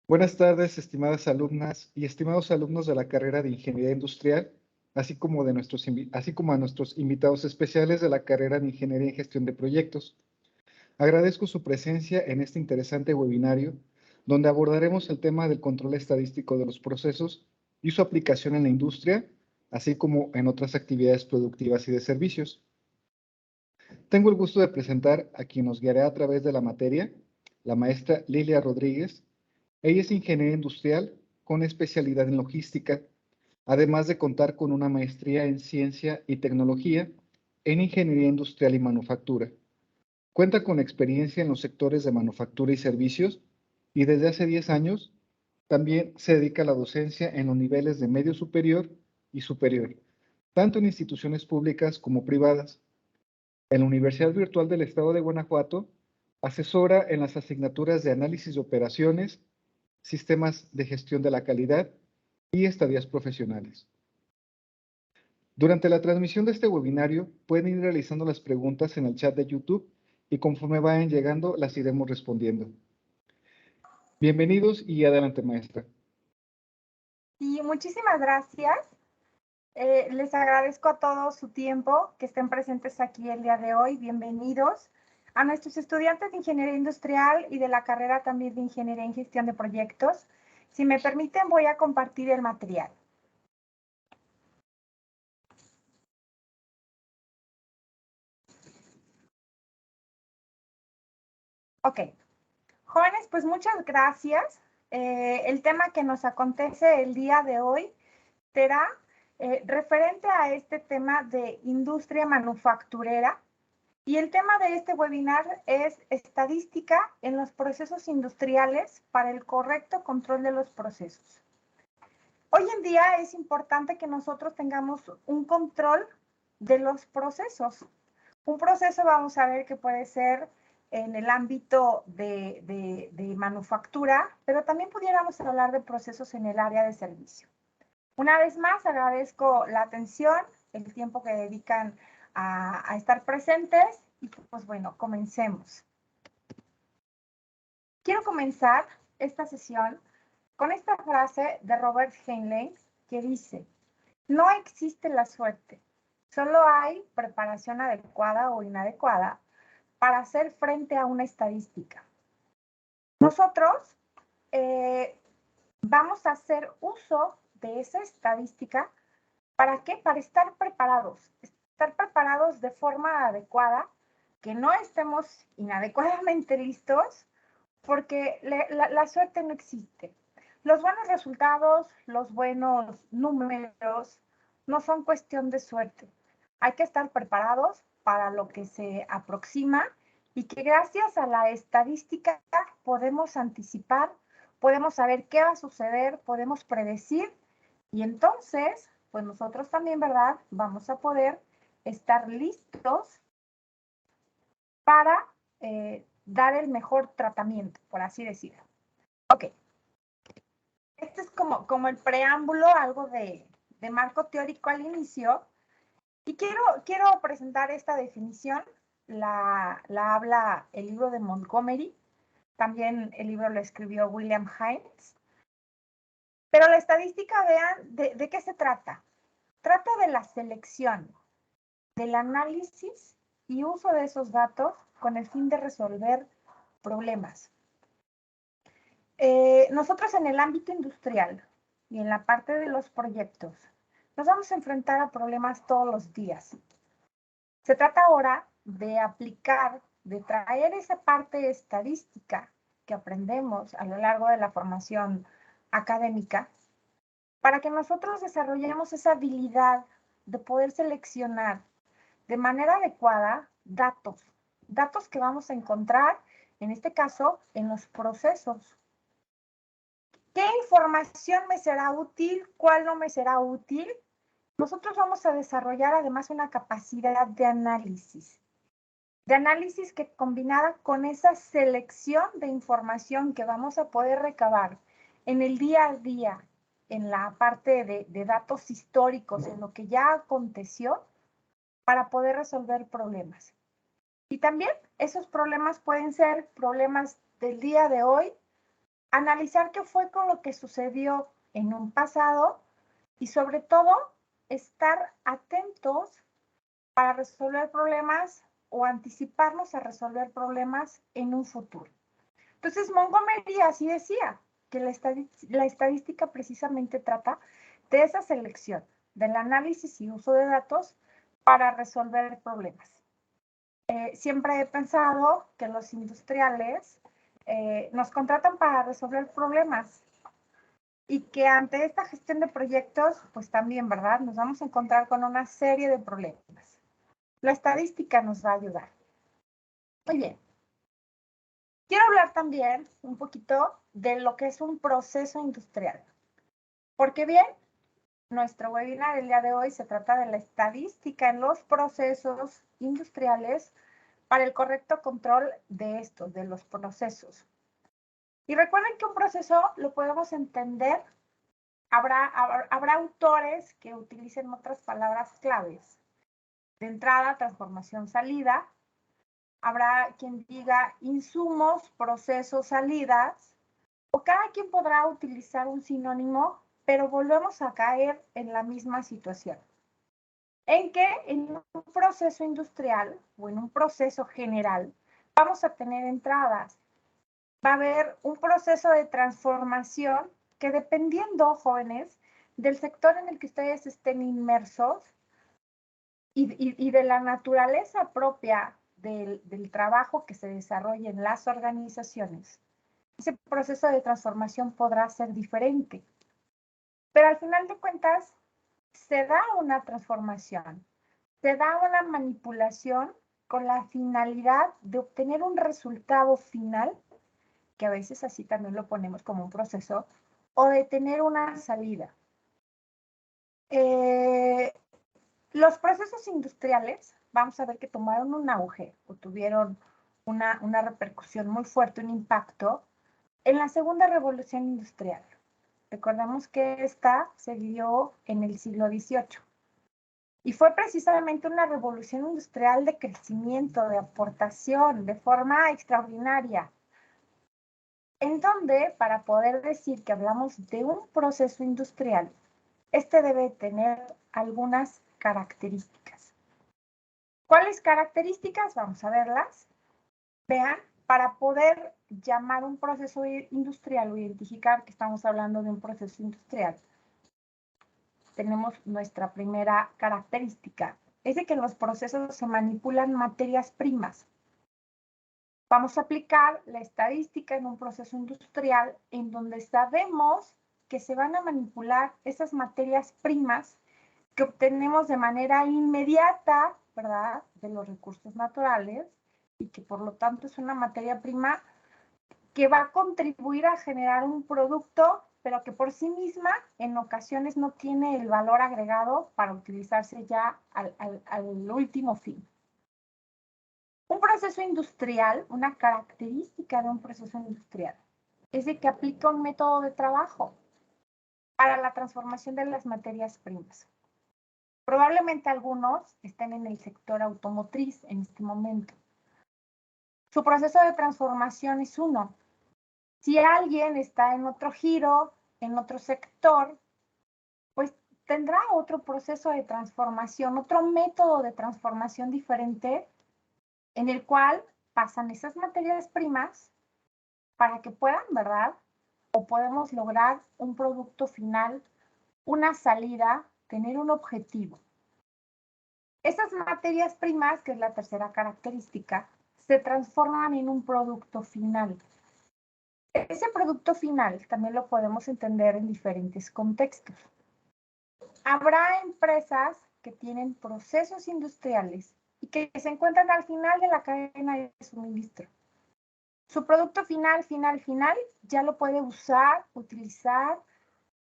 Buenas tardes, estimadas alumnas y estimados alumnos de la carrera de Ingeniería Industrial, así como a nuestros invitados especiales de la carrera de Ingeniería en Gestión de Proyectos. Agradezco su presencia en este interesante webinario, donde abordaremos el tema del control estadístico de los procesos y su aplicación en la industria, así como en otras actividades productivas y de servicios. Tengo el gusto de presentar a quien nos guiará a través de la materia, la maestra Lilia Rodríguez. Ella es ingeniera industrial con especialidad en logística, además de contar con una maestría en ciencia y tecnología en ingeniería industrial y manufactura. Cuenta con experiencia en los sectores de manufactura y servicios y desde hace 10 años también se dedica a la docencia en los niveles de medio superior y superior, tanto en instituciones públicas como privadas. En la Universidad Virtual del Estado de Guanajuato, asesora en las asignaturas de análisis de operaciones, sistemas de gestión de la calidad y estadías profesionales. Durante la transmisión de este webinario, pueden ir realizando las preguntas en el chat de YouTube y conforme vayan llegando, las iremos respondiendo. Bienvenidos y adelante, maestra. Y muchísimas gracias. Les agradezco a todos su tiempo, que estén presentes aquí el día de hoy. Bienvenidos a nuestros estudiantes de Ingeniería Industrial y de la carrera también de Ingeniería en Gestión de Proyectos. Si me permiten, voy a compartir el material. Ok. Jóvenes, pues muchas gracias. El tema que nos acontece el día de hoy será referente a este tema de industria manufacturera. Y el tema de este webinar es estadística en los procesos industriales para el correcto control de los procesos. Hoy en día es importante que nosotros tengamos un control de los procesos. Un proceso vamos a ver que puede ser en el ámbito de manufactura, pero también pudiéramos hablar de procesos en el área de servicio. Una vez más, agradezco la atención, el tiempo que dedican a estar presentes y pues bueno, comencemos. Quiero comenzar esta sesión con esta frase de Robert Heinlein que dice: no existe la suerte, solo hay preparación adecuada o inadecuada para hacer frente a una estadística. Nosotros vamos a hacer uso de esa estadística. ¿Para qué? Para estar preparados de forma adecuada, que no estemos inadecuadamente listos, porque la suerte no existe. Los buenos resultados, los buenos números, no son cuestión de suerte. Hay que estar preparados para lo que se aproxima y que gracias a la estadística podemos anticipar, podemos saber qué va a suceder, podemos predecir y entonces, pues nosotros también, ¿verdad? Vamos a poder estar listos para dar el mejor tratamiento, por así decirlo. Ok. Este es como el preámbulo, algo de marco teórico al inicio. Y quiero presentar esta definición. La habla el libro de Montgomery. También el libro lo escribió William Hines. Pero la estadística, vean, ¿de qué se trata? Trata de la selección, del análisis y uso de esos datos con el fin de resolver problemas. Nosotros en el ámbito industrial y en la parte de los proyectos nos vamos a enfrentar a problemas todos los días. Se trata ahora de aplicar, de traer esa parte estadística que aprendemos a lo largo de la formación académica para que nosotros desarrollemos esa habilidad de poder seleccionar de manera adecuada datos que vamos a encontrar, en este caso, en los procesos. ¿Qué información me será útil? ¿Cuál no me será útil? Nosotros vamos a desarrollar además una capacidad de análisis que combinada con esa selección de información que vamos a poder recabar en el día a día, en la parte de datos históricos, en lo que ya aconteció, para poder resolver problemas. Y también esos problemas pueden ser problemas del día de hoy analizar qué fue con lo que sucedió en un pasado y sobre todo estar atentos para resolver problemas o anticiparnos a resolver problemas en un futuro. Entonces Montgomery así decía que la estadística precisamente trata de esa selección, del análisis y uso de datos para resolver problemas. Siempre he pensado que los industriales nos contratan para resolver problemas y que ante esta gestión de proyectos, pues también, ¿verdad? Nos vamos a encontrar con una serie de problemas. La estadística nos va a ayudar. Muy bien. Quiero hablar también un poquito de lo que es un proceso industrial. Porque bien, nuestro webinar el día de hoy se trata de la estadística en los procesos industriales para el correcto control de estos, de los procesos. Y recuerden que un proceso lo podemos entender, habrá autores que utilicen otras palabras claves. De entrada, transformación, salida. Habrá quien diga insumos, procesos, salidas. O cada quien podrá utilizar un sinónimo, pero volvemos a caer en la misma situación. En que en un proceso industrial o en un proceso general vamos a tener entradas. Va a haber un proceso de transformación que dependiendo, jóvenes, del sector en el que ustedes estén inmersos y de la naturaleza propia del trabajo que se desarrolla en las organizaciones, ese proceso de transformación podrá ser diferente. Pero al final de cuentas, se da una transformación, se da una manipulación con la finalidad de obtener un resultado final, que a veces así también lo ponemos como un proceso, o de tener una salida. Los procesos industriales, vamos a ver que tomaron un auge o tuvieron una repercusión muy fuerte, un impacto, en la segunda revolución industrial. Recordemos que esta se dio en el siglo XVIII. Y fue precisamente una revolución industrial de crecimiento, de aportación, de forma extraordinaria. En donde, para poder decir que hablamos de un proceso industrial, este debe tener algunas características. ¿Cuáles características? Vamos a verlas. Vean, para poder llamar un proceso industrial o identificar que estamos hablando de un proceso industrial, tenemos nuestra primera característica. Es de que en los procesos se manipulan materias primas. Vamos a aplicar la estadística en un proceso industrial en donde sabemos que se van a manipular esas materias primas que obtenemos de manera inmediata, ¿verdad?, de los recursos naturales y que por lo tanto es una materia prima que va a contribuir a generar un producto, pero que por sí misma en ocasiones no tiene el valor agregado para utilizarse ya al último fin. Un proceso industrial, una característica de un proceso industrial, es de que aplica un método de trabajo para la transformación de las materias primas. Probablemente algunos estén en el sector automotriz en este momento. Su proceso de transformación es uno. Si alguien está en otro giro, en otro sector, pues tendrá otro proceso de transformación, otro método de transformación diferente en el cual pasan esas materias primas para que puedan, ¿verdad? O podemos lograr un producto final, una salida, tener un objetivo. Esas materias primas, que es la tercera característica, se transforman en un producto final. Ese producto final también lo podemos entender en diferentes contextos. Habrá empresas que tienen procesos industriales y que se encuentran al final de la cadena de suministro. Su producto final, ya lo puede usar, utilizar,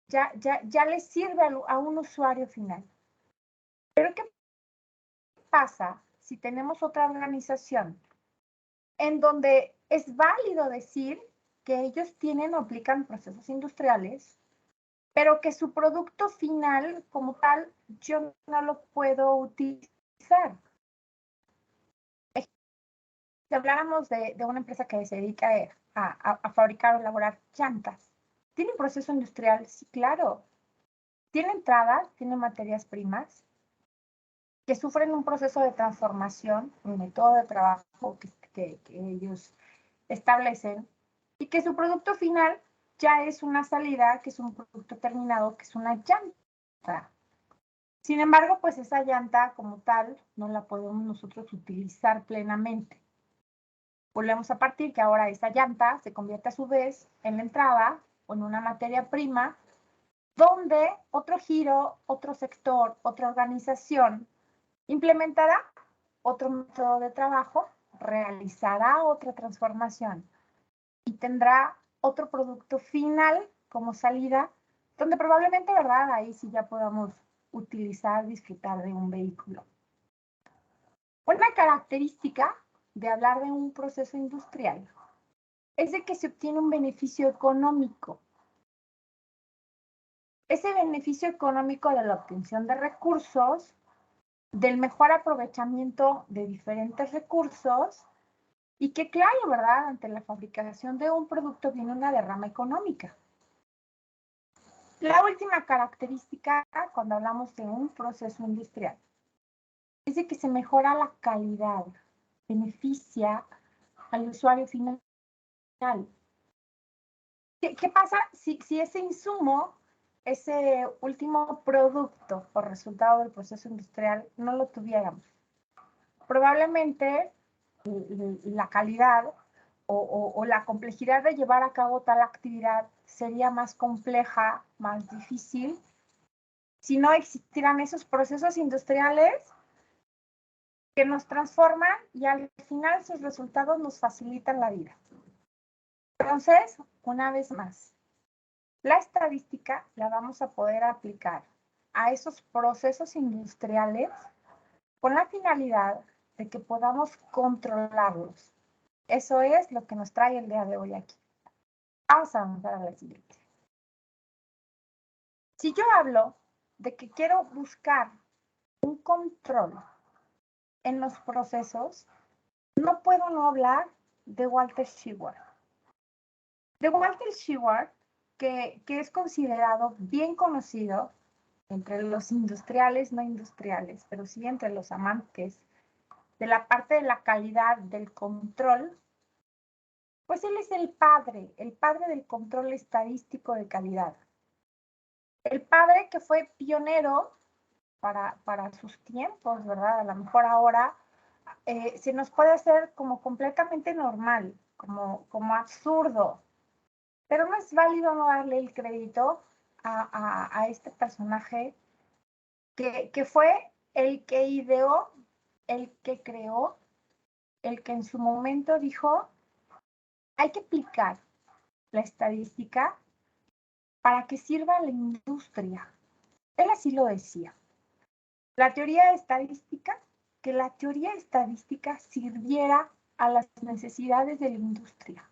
ya le sirve a un usuario final. Pero ¿qué pasa si tenemos otra organización en donde es válido decir que ellos tienen o aplican procesos industriales, pero que su producto final como tal yo no lo puedo utilizar? Si habláramos de una empresa que se dedica a fabricar o elaborar llantas, ¿tiene un proceso industrial? Sí, claro. Tiene entradas, tiene materias primas que sufren un proceso de transformación, un método de trabajo que ellos establecen y que su producto final ya es una salida, que es un producto terminado, que es una llanta. Sin embargo, pues esa llanta como tal no la podemos nosotros utilizar plenamente. Volvemos a partir que ahora esa llanta se convierte a su vez en la entrada o en una materia prima donde otro giro, otro sector, otra organización implementará otro método de trabajo, realizará otra transformación y tendrá otro producto final como salida, donde probablemente, ¿verdad? Ahí sí ya podamos utilizar, disfrutar de un vehículo. Una característica de hablar de un proceso industrial es de que se obtiene un beneficio económico. Ese beneficio económico de la obtención de recursos, del mejor aprovechamiento de diferentes recursos y que claro, ¿verdad? Ante la fabricación de un producto viene una derrama económica. La última característica cuando hablamos de un proceso industrial es de que se mejora la calidad, beneficia al usuario final. ¿Qué pasa si ese insumo, ese último producto o resultado del proceso industrial no lo tuviéramos? Probablemente la calidad o la complejidad de llevar a cabo tal actividad sería más compleja, más difícil, si no existieran esos procesos industriales que nos transforman y al final sus resultados nos facilitan la vida. Entonces, una vez más, la estadística la vamos a poder aplicar a esos procesos industriales con la finalidad de que podamos controlarlos. Eso es lo que nos trae el día de hoy aquí. Vamos a avanzar a la siguiente. Si yo hablo de que quiero buscar un control en los procesos, no puedo no hablar de Walter Shewhart. De Walter Shewhart, que es considerado bien conocido entre los industriales, no industriales, pero sí entre los amantes de la parte de la calidad, del control, pues él es el padre del control estadístico de calidad. El padre que fue pionero para sus tiempos, ¿verdad? A lo mejor ahora se nos puede hacer como completamente normal, como absurdo, pero no es válido no darle el crédito a este personaje que fue el que ideó, el que creó, el que en su momento dijo, hay que aplicar la estadística para que sirva a la industria. Él así lo decía. La teoría estadística, que la teoría estadística sirviera a las necesidades de la industria.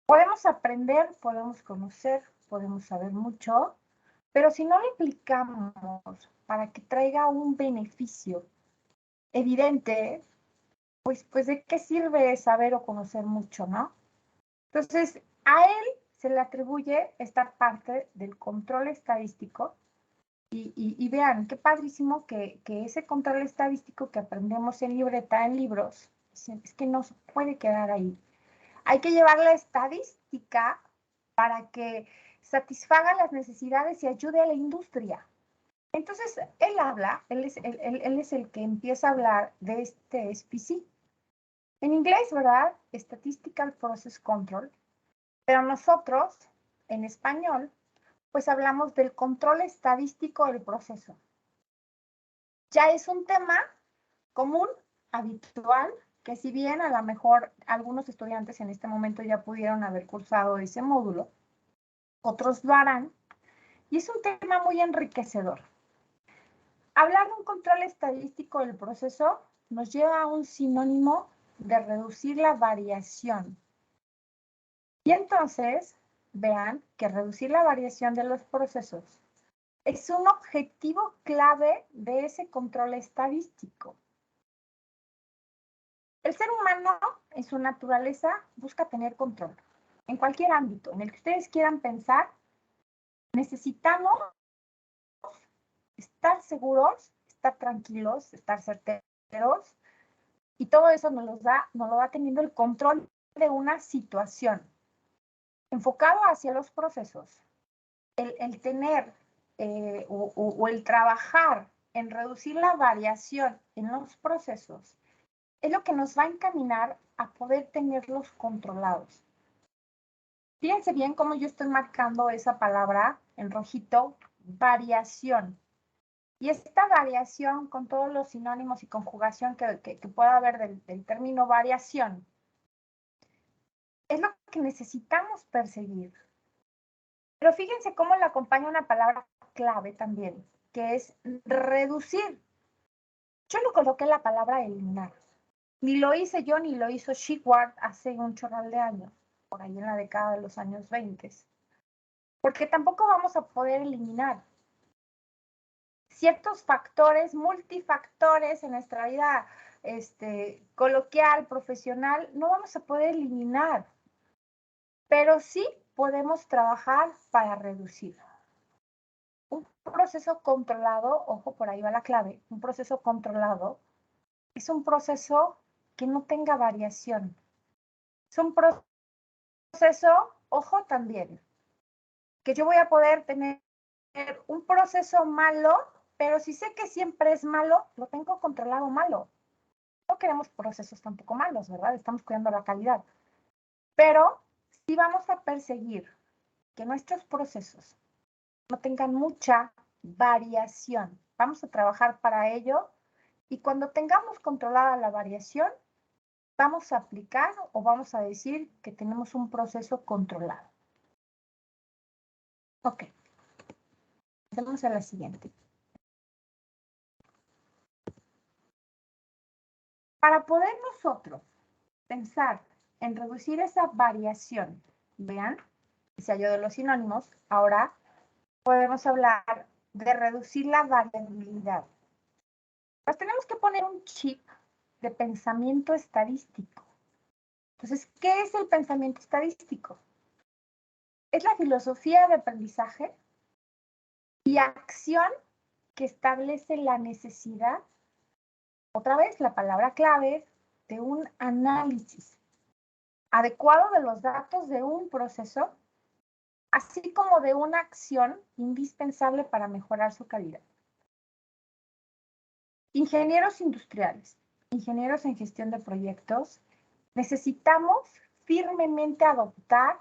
Podemos aprender, podemos conocer, podemos saber mucho, pero si no lo aplicamos para que traiga un beneficio evidente, pues ¿de qué sirve saber o conocer mucho, no? Entonces, a él se le atribuye esta parte del control estadístico y vean, qué padrísimo que ese control estadístico que aprendemos en libreta, en libros, es que no se puede quedar ahí. Hay que llevar la estadística para que satisfaga las necesidades y ayude a la industria. Entonces, él es el que empieza a hablar de este SPC. En inglés, ¿verdad? Statistical Process Control. Pero nosotros, en español, pues hablamos del control estadístico del proceso. Ya es un tema común, habitual, que si bien a lo mejor algunos estudiantes en este momento ya pudieron haber cursado ese módulo, otros lo harán, y es un tema muy enriquecedor. Hablar de un control estadístico del proceso nos lleva a un sinónimo de reducir la variación. Y entonces, vean que reducir la variación de los procesos es un objetivo clave de ese control estadístico. El ser humano, en su naturaleza, busca tener control. En cualquier ámbito en el que ustedes quieran pensar, necesitamos estar seguros, estar tranquilos, estar certeros, y todo eso nos lo da teniendo el control de una situación. Enfocado hacia los procesos, el tener o el trabajar en reducir la variación en los procesos es lo que nos va a encaminar a poder tenerlos controlados. Fíjense bien cómo yo estoy marcando esa palabra en rojito, variación. Y esta variación, con todos los sinónimos y conjugación que pueda haber del término variación, es lo que necesitamos perseguir. Pero fíjense cómo le acompaña una palabra clave también, que es reducir. Yo no coloqué la palabra eliminar. Ni lo hice yo, ni lo hizo Shewhart hace un chorral de años, por ahí en la década de los años 20. Porque tampoco vamos a poder eliminar ciertos factores, multifactores en nuestra vida coloquial, profesional, no vamos a poder eliminar, pero sí podemos trabajar para reducir. Un proceso controlado, ojo, por ahí va la clave, un proceso controlado es un proceso que no tenga variación. Es un proceso, ojo también, que yo voy a poder tener un proceso malo, pero si sé que siempre es malo, lo tengo controlado malo. No queremos procesos tampoco malos, ¿verdad? Estamos cuidando la calidad. Pero sí vamos a perseguir que nuestros procesos no tengan mucha variación. Vamos a trabajar para ello y cuando tengamos controlada la variación, vamos a aplicar o vamos a decir que tenemos un proceso controlado. Ok. Pasemos a la siguiente. Para poder nosotros pensar en reducir esa variación, vean, decía yo de los sinónimos, ahora podemos hablar de reducir la variabilidad. Pues tenemos que poner un chip de pensamiento estadístico. Entonces, ¿qué es el pensamiento estadístico? Es la filosofía de aprendizaje y acción que establece la necesidad, otra vez la palabra clave, de un análisis adecuado de los datos de un proceso, así como de una acción indispensable para mejorar su calidad. Ingenieros industriales, ingenieros en gestión de proyectos, necesitamos firmemente adoptar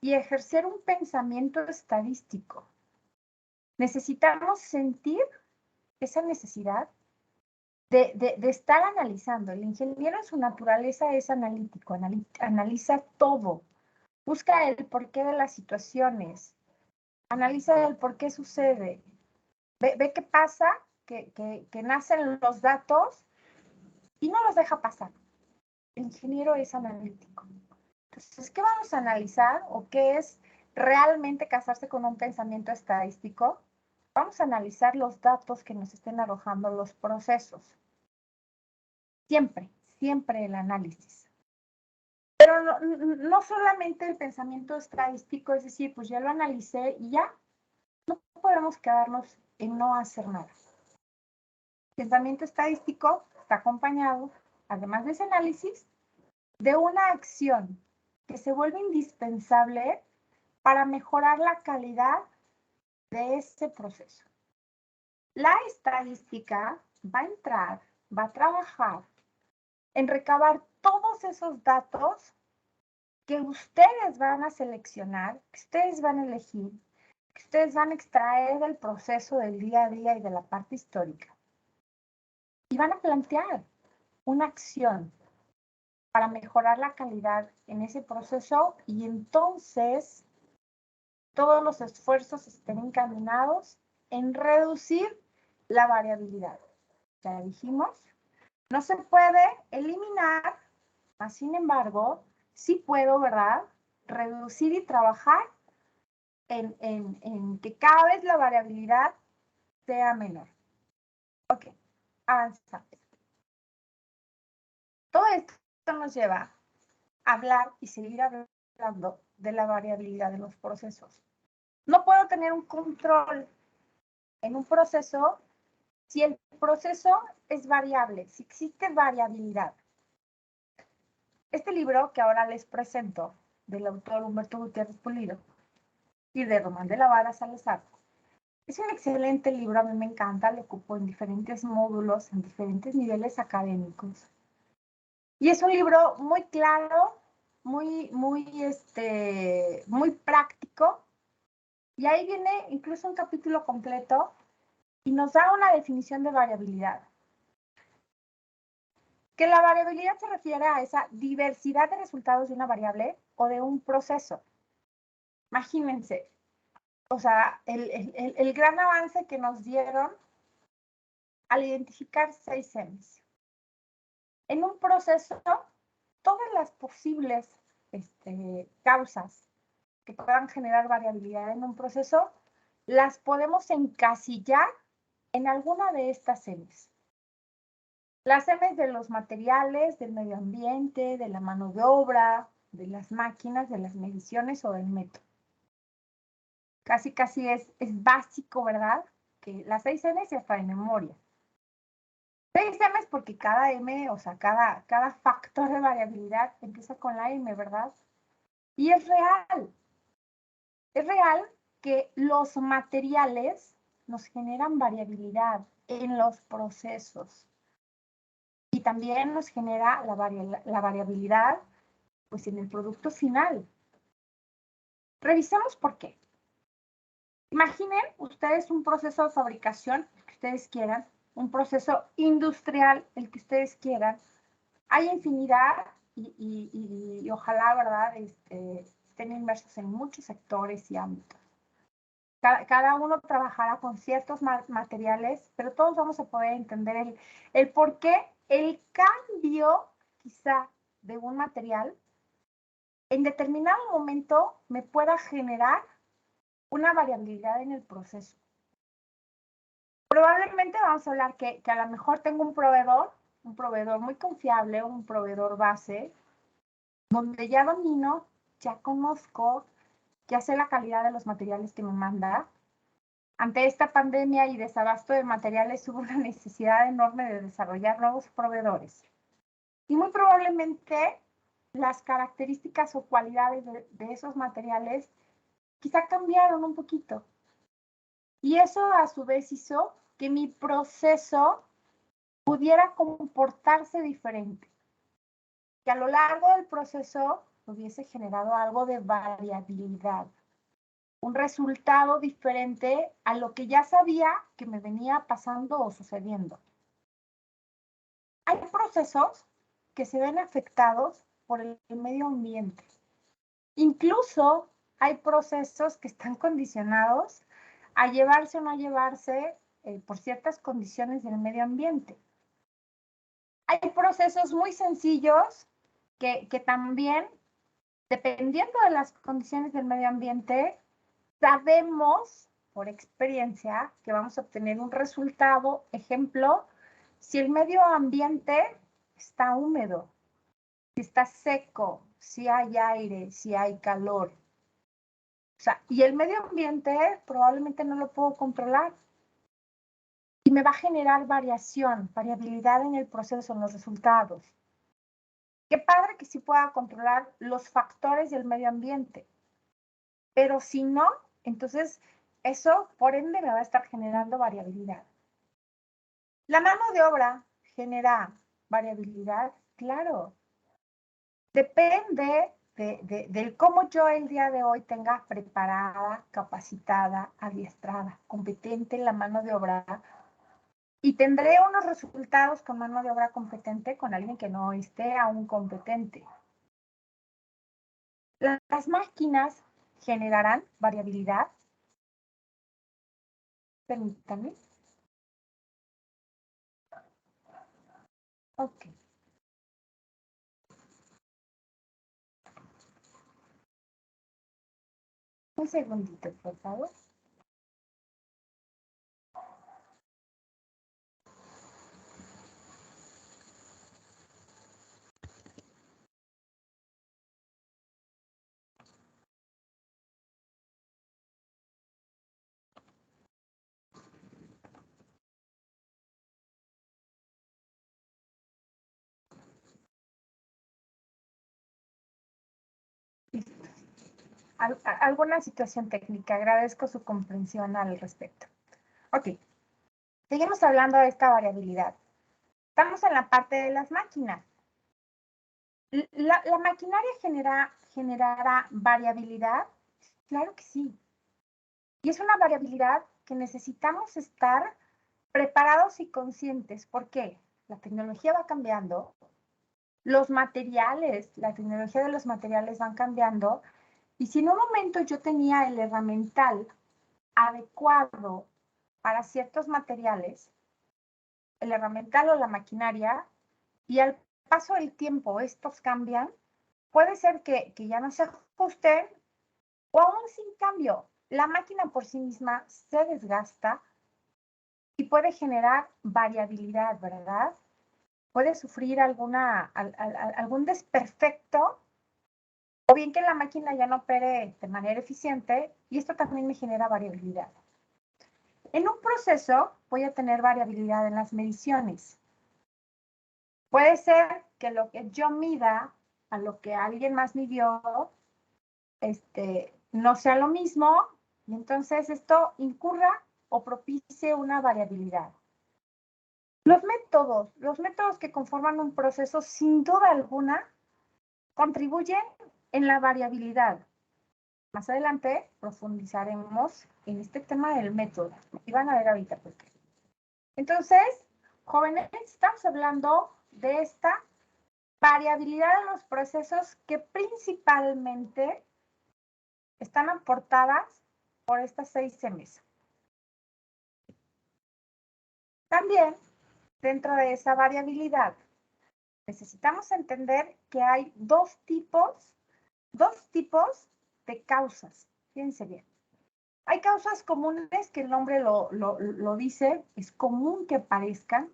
y ejercer un pensamiento estadístico. Necesitamos sentir esa necesidad de estar analizando. El ingeniero en su naturaleza es analítico, analiza todo, busca el porqué de las situaciones, analiza el por qué sucede, ve qué pasa, que nacen los datos y no los deja pasar. El ingeniero es analítico. Entonces, ¿qué vamos a analizar o qué es realmente casarse con un pensamiento estadístico? Vamos a analizar los datos que nos estén arrojando los procesos. Siempre, siempre el análisis. Pero no solamente el pensamiento estadístico, es decir, pues ya lo analicé y ya. No podemos quedarnos en no hacer nada. El pensamiento estadístico está acompañado, además de ese análisis, de una acción que se vuelve indispensable para mejorar la calidad de ese proceso. La estadística va a entrar, va a trabajar en recabar todos esos datos que ustedes van a seleccionar, que ustedes van a elegir, que ustedes van a extraer del proceso del día a día y de la parte histórica. Y van a plantear una acción para mejorar la calidad en ese proceso y entonces todos los esfuerzos estén encaminados en reducir la variabilidad. Ya dijimos, no se puede eliminar, mas sin embargo, sí puedo, ¿verdad? Reducir y trabajar en que cada vez la variabilidad sea menor. Ok, avanzamos. Todo esto nos lleva a hablar y seguir hablando de la variabilidad de los procesos. No puedo tener un control en un proceso si el proceso es variable, si existe variabilidad. Este libro que ahora les presento, del autor Humberto Gutiérrez Pulido y de Román de la Vara Salazar, es un excelente libro, a mí me encanta, lo ocupo en diferentes módulos, en diferentes niveles académicos. Y es un libro muy claro, muy práctico. Y ahí viene incluso un capítulo completo y nos da una definición de variabilidad. Que la variabilidad se refiere a esa diversidad de resultados de una variable o de un proceso. Imagínense, o sea, el gran avance que nos dieron al identificar 6 M's. En un proceso, todas las posibles causas que puedan generar variabilidad en un proceso, las podemos encasillar en alguna de estas M's. Las M's de los materiales, del medio ambiente, de la mano de obra, de las máquinas, de las mediciones o del método. Casi es básico, ¿verdad? Que las 6 M's ya está en memoria. 6 M's porque cada M, o sea, cada factor de variabilidad empieza con la M, ¿verdad? Y es real. Es real que los materiales nos generan variabilidad en los procesos. Y también nos genera la variabilidad pues, en el producto final. Revisemos por qué. Imaginen ustedes un proceso de fabricación, el que ustedes quieran, un proceso industrial, el que ustedes quieran. Hay infinidad y ojalá, ¿verdad?, estén inmersos en muchos sectores y ámbitos. Cada uno trabajará con ciertos materiales, pero todos vamos a poder entender el por qué el cambio, quizá, de un material, en determinado momento me pueda generar una variabilidad en el proceso. Probablemente vamos a hablar que a lo mejor tengo un proveedor muy confiable, un proveedor base, donde ya domino, ya conozco, ya sé la calidad de los materiales que me manda. Ante esta pandemia y desabasto de materiales hubo una necesidad enorme de desarrollar nuevos proveedores. Y muy probablemente las características o cualidades de esos materiales quizá cambiaron un poquito. Y eso a su vez hizo que mi proceso pudiera comportarse diferente. Que a lo largo del proceso hubiese generado algo de variabilidad. Un resultado diferente a lo que ya sabía que me venía pasando o sucediendo. Hay procesos que se ven afectados por el medio ambiente. Incluso hay procesos que están condicionados a llevarse o no llevarse por ciertas condiciones del medio ambiente. Hay procesos muy sencillos que también, dependiendo de las condiciones del medio ambiente, sabemos por experiencia que vamos a obtener un resultado. Ejemplo, si el medio ambiente está húmedo, si está seco, si hay aire, si hay calor. O sea, y el medio ambiente probablemente no lo puedo controlar. Y me va a generar variabilidad en el proceso, en los resultados. Qué padre que sí pueda controlar los factores del medio ambiente. Pero si no, entonces eso, por ende, me va a estar generando variabilidad. ¿La mano de obra genera variabilidad? Claro. Depende del cómo yo el día de hoy tenga preparada, capacitada, adiestrada, competente la mano de obra. Y tendré unos resultados con mano de obra competente con alguien que no esté aún competente. Las máquinas generarán variabilidad. Permítanme. Ok. Un segundito, por favor. alguna situación técnica. Agradezco su comprensión al respecto. Ok, seguimos hablando de esta variabilidad. Estamos en la parte de las máquinas. ¿La maquinaria generará variabilidad? Claro que sí. Y es una variabilidad que necesitamos estar preparados y conscientes. ¿Por qué? La tecnología va cambiando, los materiales, la tecnología de los materiales van cambiando, y si en un momento yo tenía el herramental adecuado para ciertos materiales, el herramental o la maquinaria, y al paso del tiempo estos cambian, puede ser que ya no se ajusten o aún sin cambio. La máquina por sí misma se desgasta y puede generar variabilidad, ¿verdad? Puede sufrir algún desperfecto o bien que la máquina ya no opere de manera eficiente, y esto también me genera variabilidad. En un proceso voy a tener variabilidad en las mediciones. Puede ser que lo que yo mida a lo que alguien más midió no sea lo mismo, y entonces esto incurra o propicie una variabilidad. Los métodos que conforman un proceso, sin duda alguna, contribuyen en la variabilidad. Más adelante profundizaremos en este tema del método. Y van a ver ahorita por qué. Entonces, jóvenes, estamos hablando de esta variabilidad de los procesos que principalmente están aportadas por estas 6 Ms. También, dentro de esa variabilidad, necesitamos entender que hay dos tipos de causas. Fíjense bien. Hay causas comunes que el nombre lo dice, es común que aparezcan.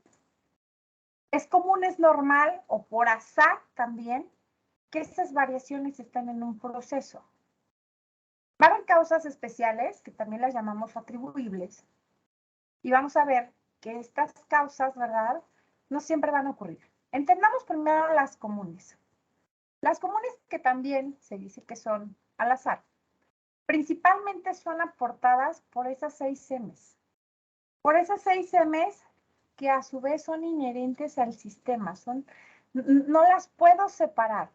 Es común, es normal o por azar también que estas variaciones están en un proceso. Va a haber causas especiales que también las llamamos atribuibles. Y vamos a ver que estas causas, ¿verdad?, no siempre van a ocurrir. Entendamos primero las comunes. Las comunes, que también se dice que son al azar, principalmente son aportadas por esas 6 Ms. Por esas 6 Ms que a su vez son inherentes al sistema. No las puedo separar.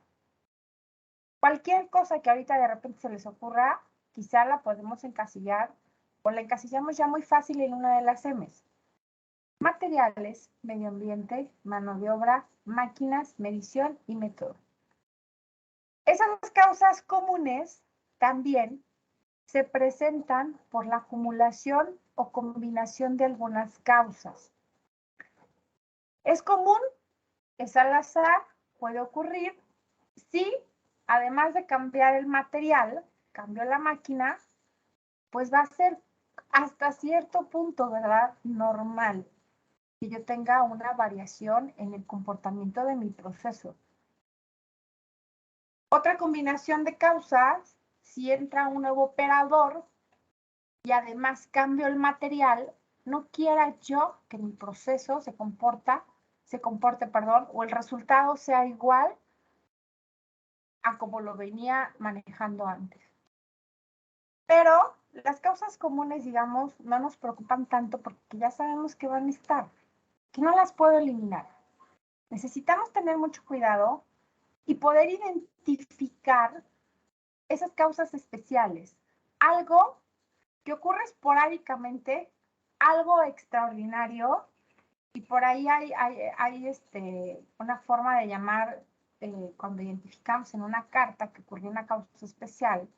Cualquier cosa que ahorita de repente se les ocurra, quizá la podemos encasillar o la encasillamos ya muy fácil en una de las Ms. Materiales, medio ambiente, mano de obra, máquinas, medición y método. Esas causas comunes también se presentan por la acumulación o combinación de algunas causas. Es común, es al azar, puede ocurrir si, además de cambiar el material, cambio la máquina, pues va a ser hasta cierto punto, ¿verdad?, normal que yo tenga una variación en el comportamiento de mi proceso. Otra combinación de causas, si entra un nuevo operador y además cambio el material, no quiera yo que mi proceso se comporte, o el resultado sea igual a como lo venía manejando antes. Pero las causas comunes, digamos, no nos preocupan tanto porque ya sabemos que van a estar, que no las puedo eliminar. Necesitamos tener mucho cuidado y poder identificar esas causas especiales. Algo que ocurre esporádicamente, algo extraordinario, y por ahí hay una forma de llamar, cuando identificamos en una carta que ocurrió una causa especial,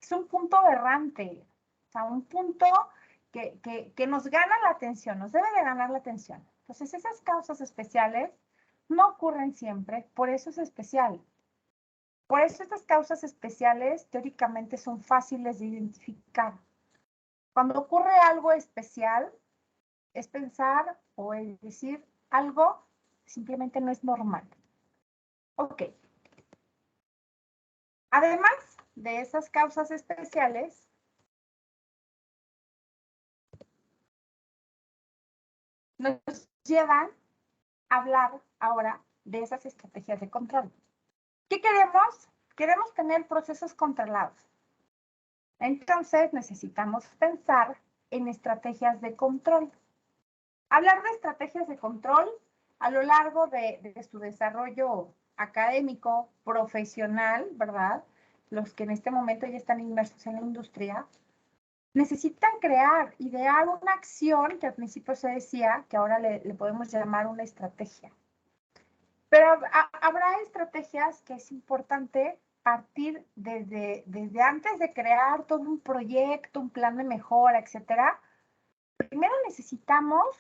es un punto aberrante, o sea, un punto que nos gana la atención, nos debe de ganar la atención. Entonces, esas causas especiales no ocurren siempre, por eso es especial. Por eso estas causas especiales teóricamente son fáciles de identificar. Cuando ocurre algo especial, es pensar o es decir algo simplemente no es normal. Ok. Además de esas causas especiales, nos llevan a hablar ahora de esas estrategias de control. ¿Qué queremos? Queremos tener procesos controlados. Entonces necesitamos pensar en estrategias de control. Hablar de estrategias de control a lo largo de su desarrollo académico, profesional, ¿verdad? Los que en este momento ya están inmersos en la industria, necesitan crear, idear una acción que al principio se decía que ahora le podemos llamar una estrategia. Pero habrá estrategias que es importante partir desde antes de crear todo un proyecto, un plan de mejora, etcétera. Primero necesitamos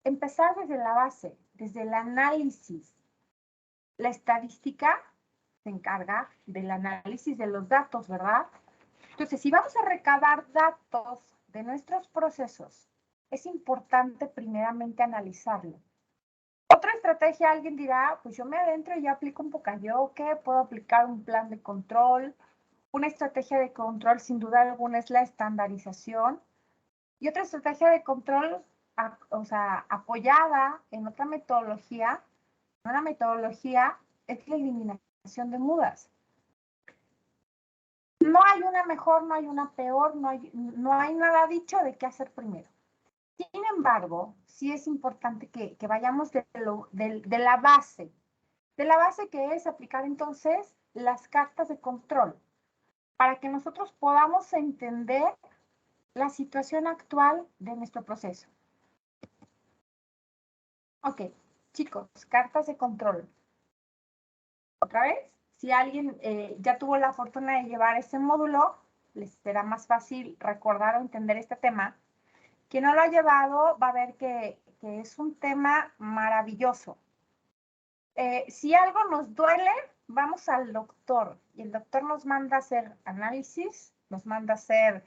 empezar desde la base, desde el análisis. La estadística se encarga del análisis de los datos, ¿verdad? Entonces, si vamos a recabar datos de nuestros procesos, es importante primeramente analizarlo. Otra estrategia, alguien dirá, pues yo me adentro y ya aplico un Pocayoke, puedo aplicar un plan de control. Una estrategia de control, sin duda alguna, es la estandarización. Y otra estrategia de control, o sea, apoyada en otra metodología, una metodología es la eliminación de mudas. No hay una mejor, no hay una peor, no hay nada dicho de qué hacer primero. Sin embargo, sí es importante que vayamos de la base. De la base que es aplicar entonces las cartas de control para que nosotros podamos entender la situación actual de nuestro proceso. Ok, chicos, cartas de control. Otra vez, si alguien ya tuvo la fortuna de llevar este módulo, les será más fácil recordar o entender este tema. Quien no lo ha llevado va a ver que es un tema maravilloso. Si algo nos duele, vamos al doctor y el doctor nos manda a hacer análisis, nos manda a hacer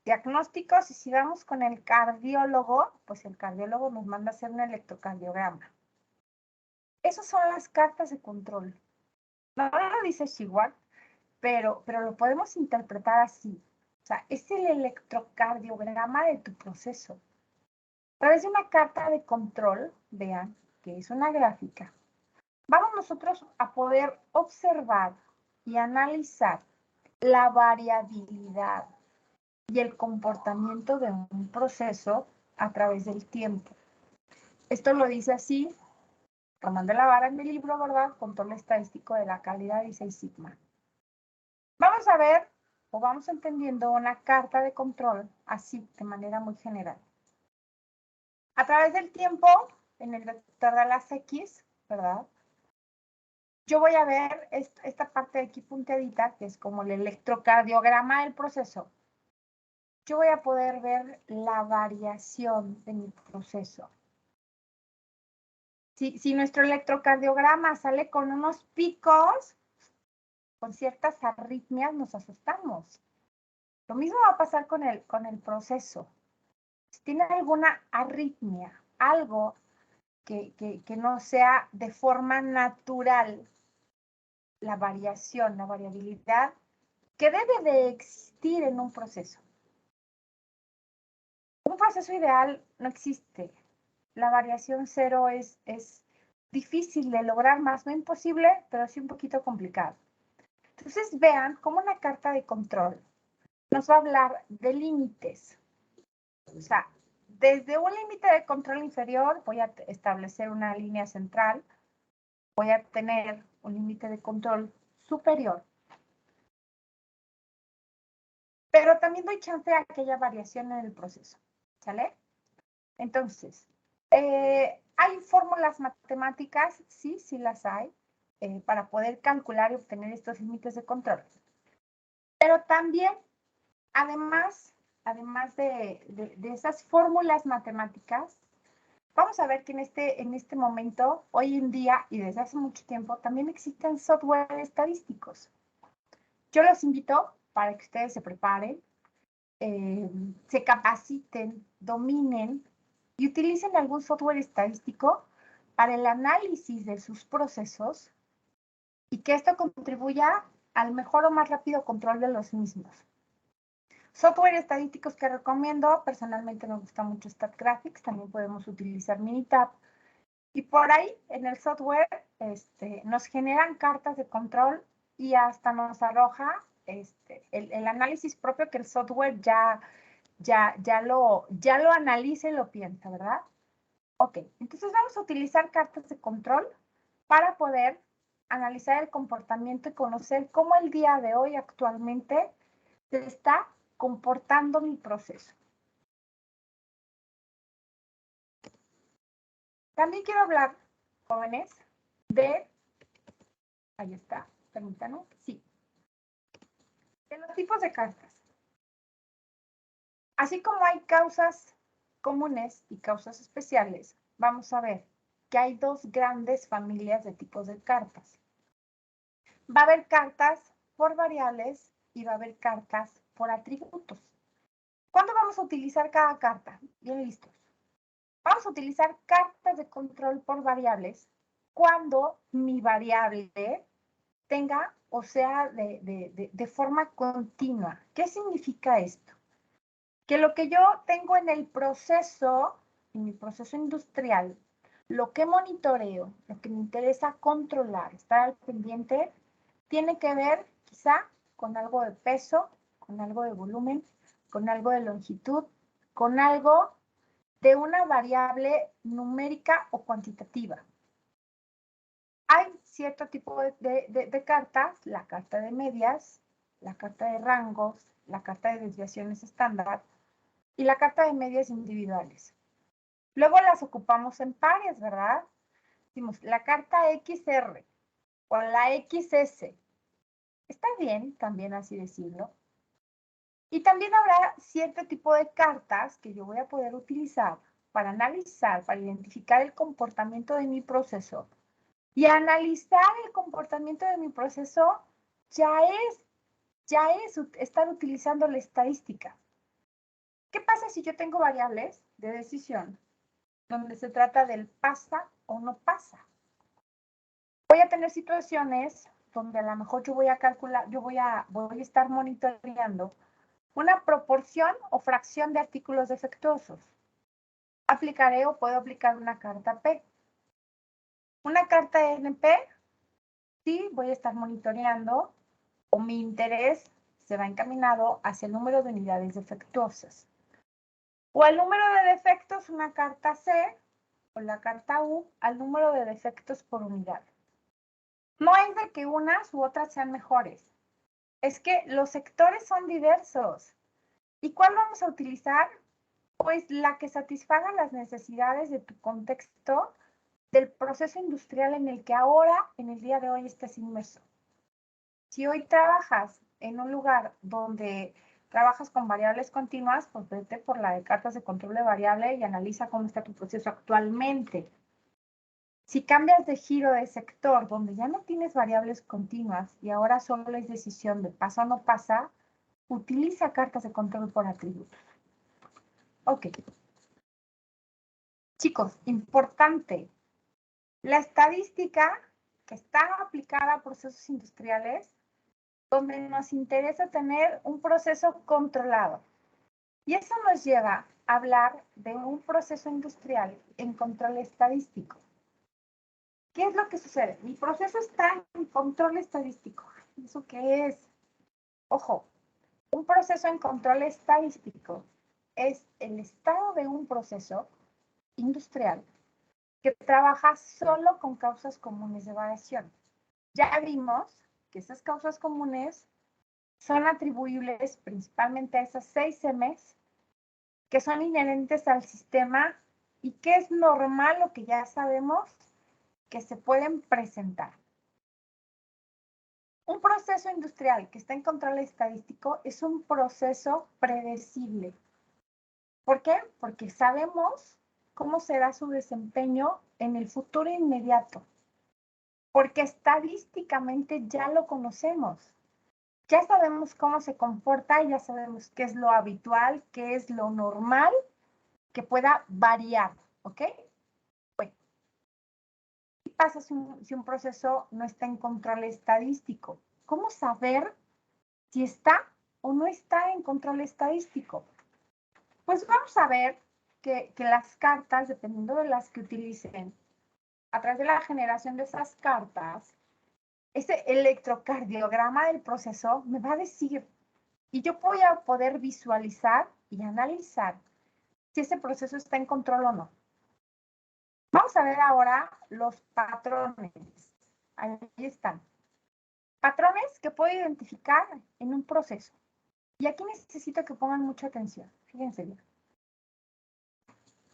diagnósticos y si vamos con el cardiólogo, pues el cardiólogo nos manda a hacer un electrocardiograma. Esas son las cartas de control. No lo dice Shewhart, pero lo podemos interpretar así. O sea, es el electrocardiograma de tu proceso. A través de una carta de control, vean que es una gráfica, vamos nosotros a poder observar y analizar la variabilidad y el comportamiento de un proceso a través del tiempo. Esto lo dice así Román de la Vara en mi libro, ¿verdad? Control estadístico de la calidad y 6 sigma. Vamos a ver o vamos entendiendo una carta de control así, de manera muy general. A través del tiempo, en el vector de las X, ¿verdad? Yo voy a ver esta parte de aquí punteadita, que es como el electrocardiograma del proceso. Yo voy a poder ver la variación de mi proceso. Si nuestro electrocardiograma sale con unos picos, con ciertas arritmias, nos asustamos. Lo mismo va a pasar con el proceso. Si tiene alguna arritmia, algo que no sea de forma natural, la variación, la variabilidad, que debe de existir en un proceso. Un proceso ideal no existe. La variación cero es difícil de lograr, más no imposible, pero sí un poquito complicado. Entonces vean cómo una carta de control nos va a hablar de límites. O sea, desde un límite de control inferior voy a establecer una línea central, voy a tener un límite de control superior. Pero también doy chance a que haya variación en el proceso, ¿sale? Entonces, ¿hay fórmulas matemáticas? Sí, sí las hay, para poder calcular y obtener estos límites de control. Pero también, además de esas fórmulas matemáticas, vamos a ver que en este momento, hoy en día y desde hace mucho tiempo, también existen software estadísticos. Yo los invito para que ustedes se preparen, se capaciten, dominen y utilicen algún software estadístico para el análisis de sus procesos y que esto contribuya al mejor o más rápido control de los mismos. Software estadísticos que recomiendo, personalmente me gusta mucho StatGraphics, también podemos utilizar Minitab. Y por ahí, en el software, nos generan cartas de control y hasta nos arroja el análisis propio que el software ya lo analiza y lo piensa, ¿verdad? Ok, entonces vamos a utilizar cartas de control para poder analizar el comportamiento y conocer cómo el día de hoy actualmente se está comportando mi proceso. También quiero hablar, jóvenes, ahí está, permítanme, sí, de los tipos de cartas. Así como hay causas comunes y causas especiales, vamos a ver que hay dos grandes familias de tipos de cartas. Va a haber cartas por variables y va a haber cartas por atributos. ¿Cuándo vamos a utilizar cada carta? Bien listos. Vamos a utilizar cartas de control por variables cuando mi variable tenga o sea de forma continua. ¿Qué significa esto? Que lo que yo tengo en el proceso, en mi proceso industrial, lo que monitoreo, lo que me interesa controlar, estar al pendiente, tiene que ver quizá con algo de peso, con algo de volumen, con algo de longitud, con algo de una variable numérica o cuantitativa. Hay cierto tipo de cartas, la carta de medias, la carta de rangos, la carta de desviaciones estándar y la carta de medias individuales. Luego las ocupamos en pares, ¿verdad? Decimos la carta XR o la XS. Está bien también así decirlo. Y también habrá cierto tipo de cartas que yo voy a poder utilizar para analizar, para identificar el comportamiento de mi proceso. Y analizar el comportamiento de mi proceso ya es estar utilizando la estadística. ¿Qué pasa si yo tengo variables de decisión donde se trata del pasa o no pasa? Voy a tener situaciones donde a lo mejor yo voy a calcular, voy a estar monitoreando una proporción o fracción de artículos defectuosos. Aplicaré o puedo aplicar una carta P. Una carta NP, sí, voy a estar monitoreando o mi interés se va encaminado hacia el número de unidades defectuosas. O al número de defectos, una carta C o la carta U al número de defectos por unidad. No es de que unas u otras sean mejores. Es que los sectores son diversos. ¿Y cuál vamos a utilizar? Pues la que satisfaga las necesidades de tu contexto, del proceso industrial en el que ahora, en el día de hoy, estés inmerso. Si hoy trabajas en un lugar donde trabajas con variables continuas, pues vete por la de cartas de control de variable y analiza cómo está tu proceso actualmente. Si cambias de giro de sector, donde ya no tienes variables continuas y ahora solo es decisión de pasa o no pasa, utiliza cartas de control por atributos. Ok. Chicos, importante. La estadística que está aplicada a procesos industriales, donde nos interesa tener un proceso controlado. Y eso nos lleva a hablar de un proceso industrial en control estadístico. ¿Qué es lo que sucede? Mi proceso está en control estadístico. ¿Eso qué es? Ojo, un proceso en control estadístico es el estado de un proceso industrial que trabaja solo con causas comunes de variación. Ya vimos que esas causas comunes son atribuibles principalmente a esas 6 M's que son inherentes al sistema y que es normal o que ya sabemos que se pueden presentar. Un proceso industrial que está en control estadístico es un proceso predecible. ¿Por qué? Porque sabemos cómo será su desempeño en el futuro inmediato. Porque estadísticamente ya lo conocemos. Ya sabemos cómo se comporta, ya sabemos qué es lo habitual, qué es lo normal, que pueda variar, ¿ok? Bueno, ¿qué pasa si un proceso no está en control estadístico? ¿Cómo saber si está o no está en control estadístico? Pues vamos a ver que las cartas, dependiendo de las que utilicen, a través de la generación de esas cartas, ese electrocardiograma del proceso me va a decir, y yo voy a poder visualizar y analizar si ese proceso está en control o no. Vamos a ver ahora los patrones. Ahí están. Patrones que puedo identificar en un proceso. Y aquí necesito que pongan mucha atención. Fíjense bien.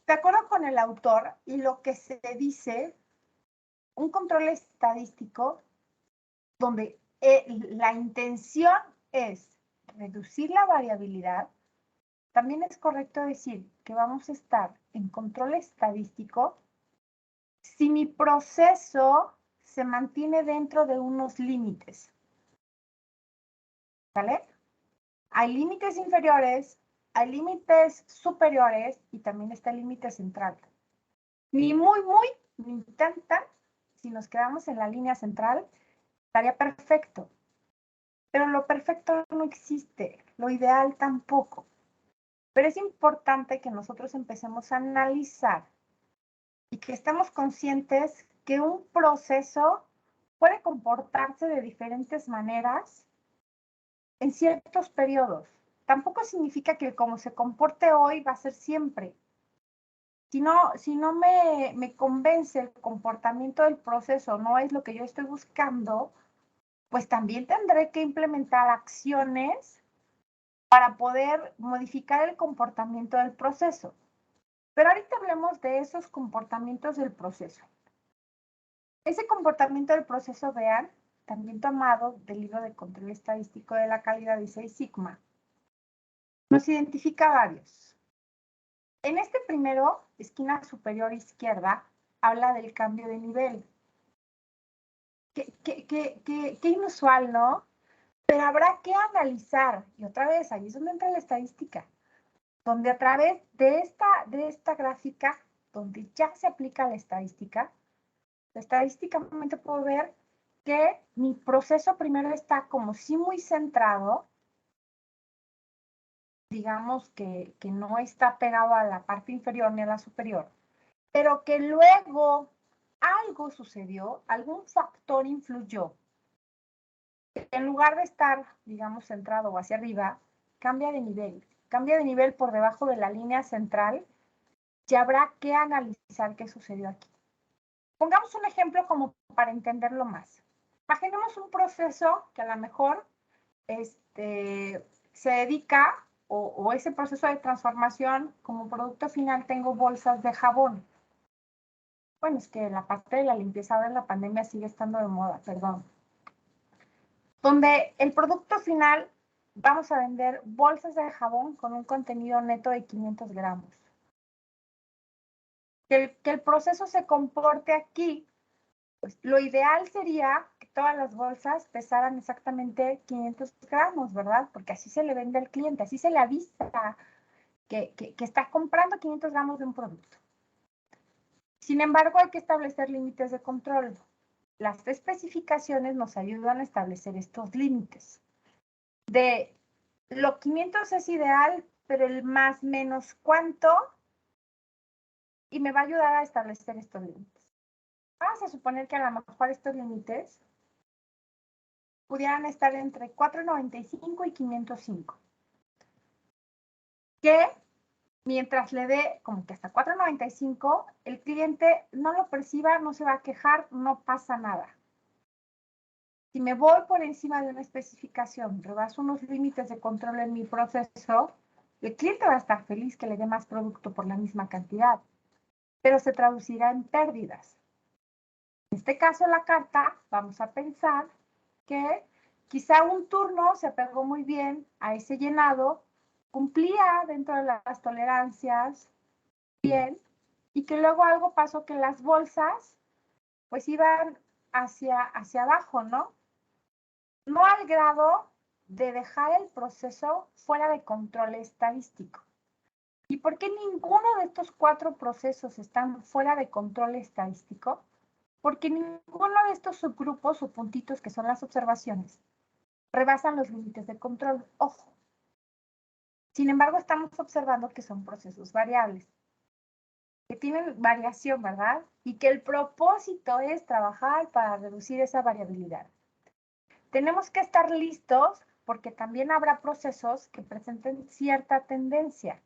De acuerdo con el autor y lo que se dice, un control estadístico donde la intención es reducir la variabilidad, también es correcto decir que vamos a estar en control estadístico si mi proceso se mantiene dentro de unos límites. ¿Vale? Hay límites inferiores, hay límites superiores y también está el límite central. Ni muy, ni tan. Si nos quedamos en la línea central, estaría perfecto. Pero lo perfecto no existe, lo ideal tampoco. Pero es importante que nosotros empecemos a analizar y que estemos conscientes que un proceso puede comportarse de diferentes maneras en ciertos periodos. Tampoco significa que como se comporte hoy va a ser siempre. Si no me convence el comportamiento del proceso, no es lo que yo estoy buscando, pues también tendré que implementar acciones para poder modificar el comportamiento del proceso. Pero ahorita hablemos de esos comportamientos del proceso. Ese comportamiento del proceso, vean, también tomado del libro de control estadístico de la calidad de Six Sigma, nos identifica varios. En este primero, esquina superior izquierda, habla del cambio de nivel. Qué inusual, ¿no? Pero habrá que analizar, y otra vez, ahí es donde entra la estadística, donde a través de esta gráfica, donde ya se aplica la estadística, estadísticamente puedo ver que mi proceso primero está como sí muy centrado, digamos que no está pegado a la parte inferior ni a la superior, pero que luego algo sucedió, algún factor influyó. En lugar de estar, digamos, centrado o hacia arriba, cambia de nivel por debajo de la línea central y habrá que analizar qué sucedió aquí. Pongamos un ejemplo como para entenderlo más. Imaginemos un proceso que a lo mejor se dedica o ese proceso de transformación, como producto final tengo bolsas de jabón. Bueno, es que la parte de la limpieza ahora en la pandemia sigue estando de moda, perdón. Donde el producto final vamos a vender bolsas de jabón con un contenido neto de 500 gramos. Que el proceso se comporte aquí, pues lo ideal sería que todas las bolsas pesaran exactamente 500 gramos, ¿verdad? Porque así se le vende al cliente, así se le avisa que está comprando 500 gramos de un producto. Sin embargo, hay que establecer límites de control. Las especificaciones nos ayudan a establecer estos límites. De lo 500 es ideal, pero el más menos cuánto, y me va a ayudar a establecer estos límites. Vamos a suponer que a lo mejor estos límites pudieran estar entre 4.95 y 505. Que mientras le dé como que hasta 4.95, el cliente no lo perciba, no se va a quejar, no pasa nada. Si me voy por encima de una especificación, rebaso unos límites de control en mi proceso, el cliente va a estar feliz que le dé más producto por la misma cantidad, pero se traducirá en pérdidas. En este caso, la carta, vamos a pensar que quizá un turno se apegó muy bien a ese llenado, cumplía dentro de las tolerancias bien, y que luego algo pasó que las bolsas pues iban hacia abajo, ¿no? No al grado de dejar el proceso fuera de control estadístico. ¿Y por qué ninguno de estos 4 procesos están fuera de control estadístico? Porque ninguno de estos subgrupos o puntitos que son las observaciones rebasan los límites de control. Ojo. Sin embargo, estamos observando que son procesos variables, que tienen variación, ¿verdad? Y que el propósito es trabajar para reducir esa variabilidad. Tenemos que estar listos porque también habrá procesos que presenten cierta tendencia.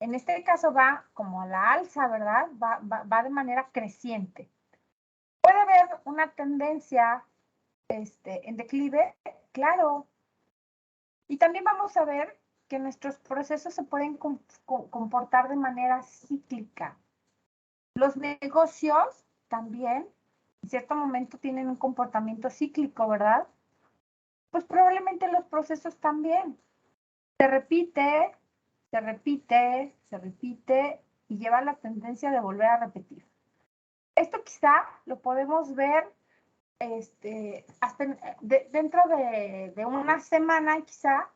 En este caso va como a la alza, ¿verdad? Va de manera creciente. ¿Puede haber una tendencia en declive? Claro. Y también vamos a ver que nuestros procesos se pueden comportar de manera cíclica. Los negocios también, en cierto momento, tienen un comportamiento cíclico, ¿verdad? Pues probablemente los procesos también. Se repite, se repite, se repite y lleva la tendencia de volver a repetir. Esto quizá lo podemos ver hasta dentro de una semana, quizá,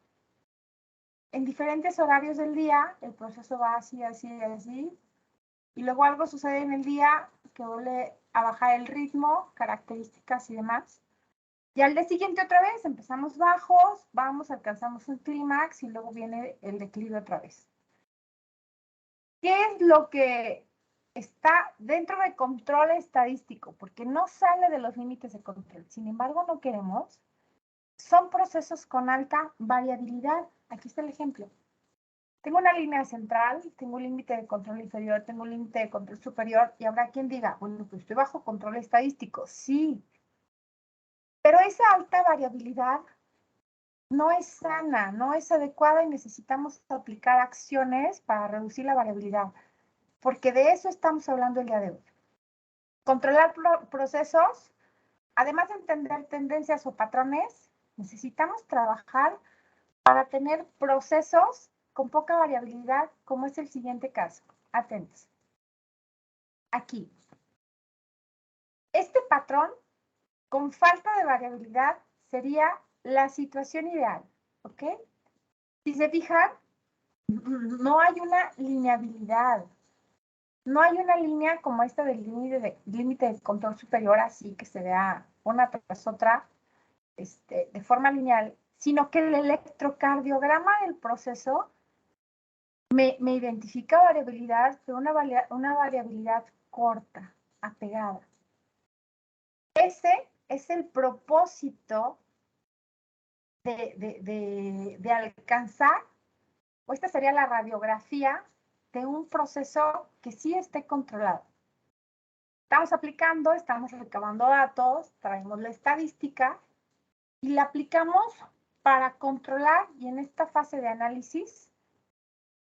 en diferentes horarios del día, el proceso va así, así, así, y luego algo sucede en el día que vuelve a bajar el ritmo, características y demás. Y al día siguiente otra vez empezamos bajos, vamos, alcanzamos un clímax y luego viene el declive otra vez. ¿Qué es lo que está dentro del control estadístico? Porque no sale de los límites de control. Sin embargo, no queremos. Son procesos con alta variabilidad. Aquí está el ejemplo. Tengo una línea central, tengo un límite de control inferior, tengo un límite de control superior, y habrá quien diga, bueno, pues estoy bajo control estadístico. Sí, pero esa alta variabilidad no es sana, no es adecuada y necesitamos aplicar acciones para reducir la variabilidad, porque de eso estamos hablando el día de hoy. Controlar procesos, además de entender tendencias o patrones, necesitamos trabajar para tener procesos con poca variabilidad, como es el siguiente caso. Atentos. Aquí. Este patrón con falta de variabilidad sería la situación ideal, ¿ok? Si se fijan, no hay una lineabilidad. No hay una línea como esta del límite de control superior, así que se vea una tras otra de forma lineal, sino que el electrocardiograma del proceso me identifica variabilidad, pero una variabilidad corta, apegada. Ese es el propósito de alcanzar, o esta sería la radiografía de un proceso que sí esté controlado. Estamos aplicando, estamos recabando datos, traemos la estadística y la aplicamos para controlar y en esta fase de análisis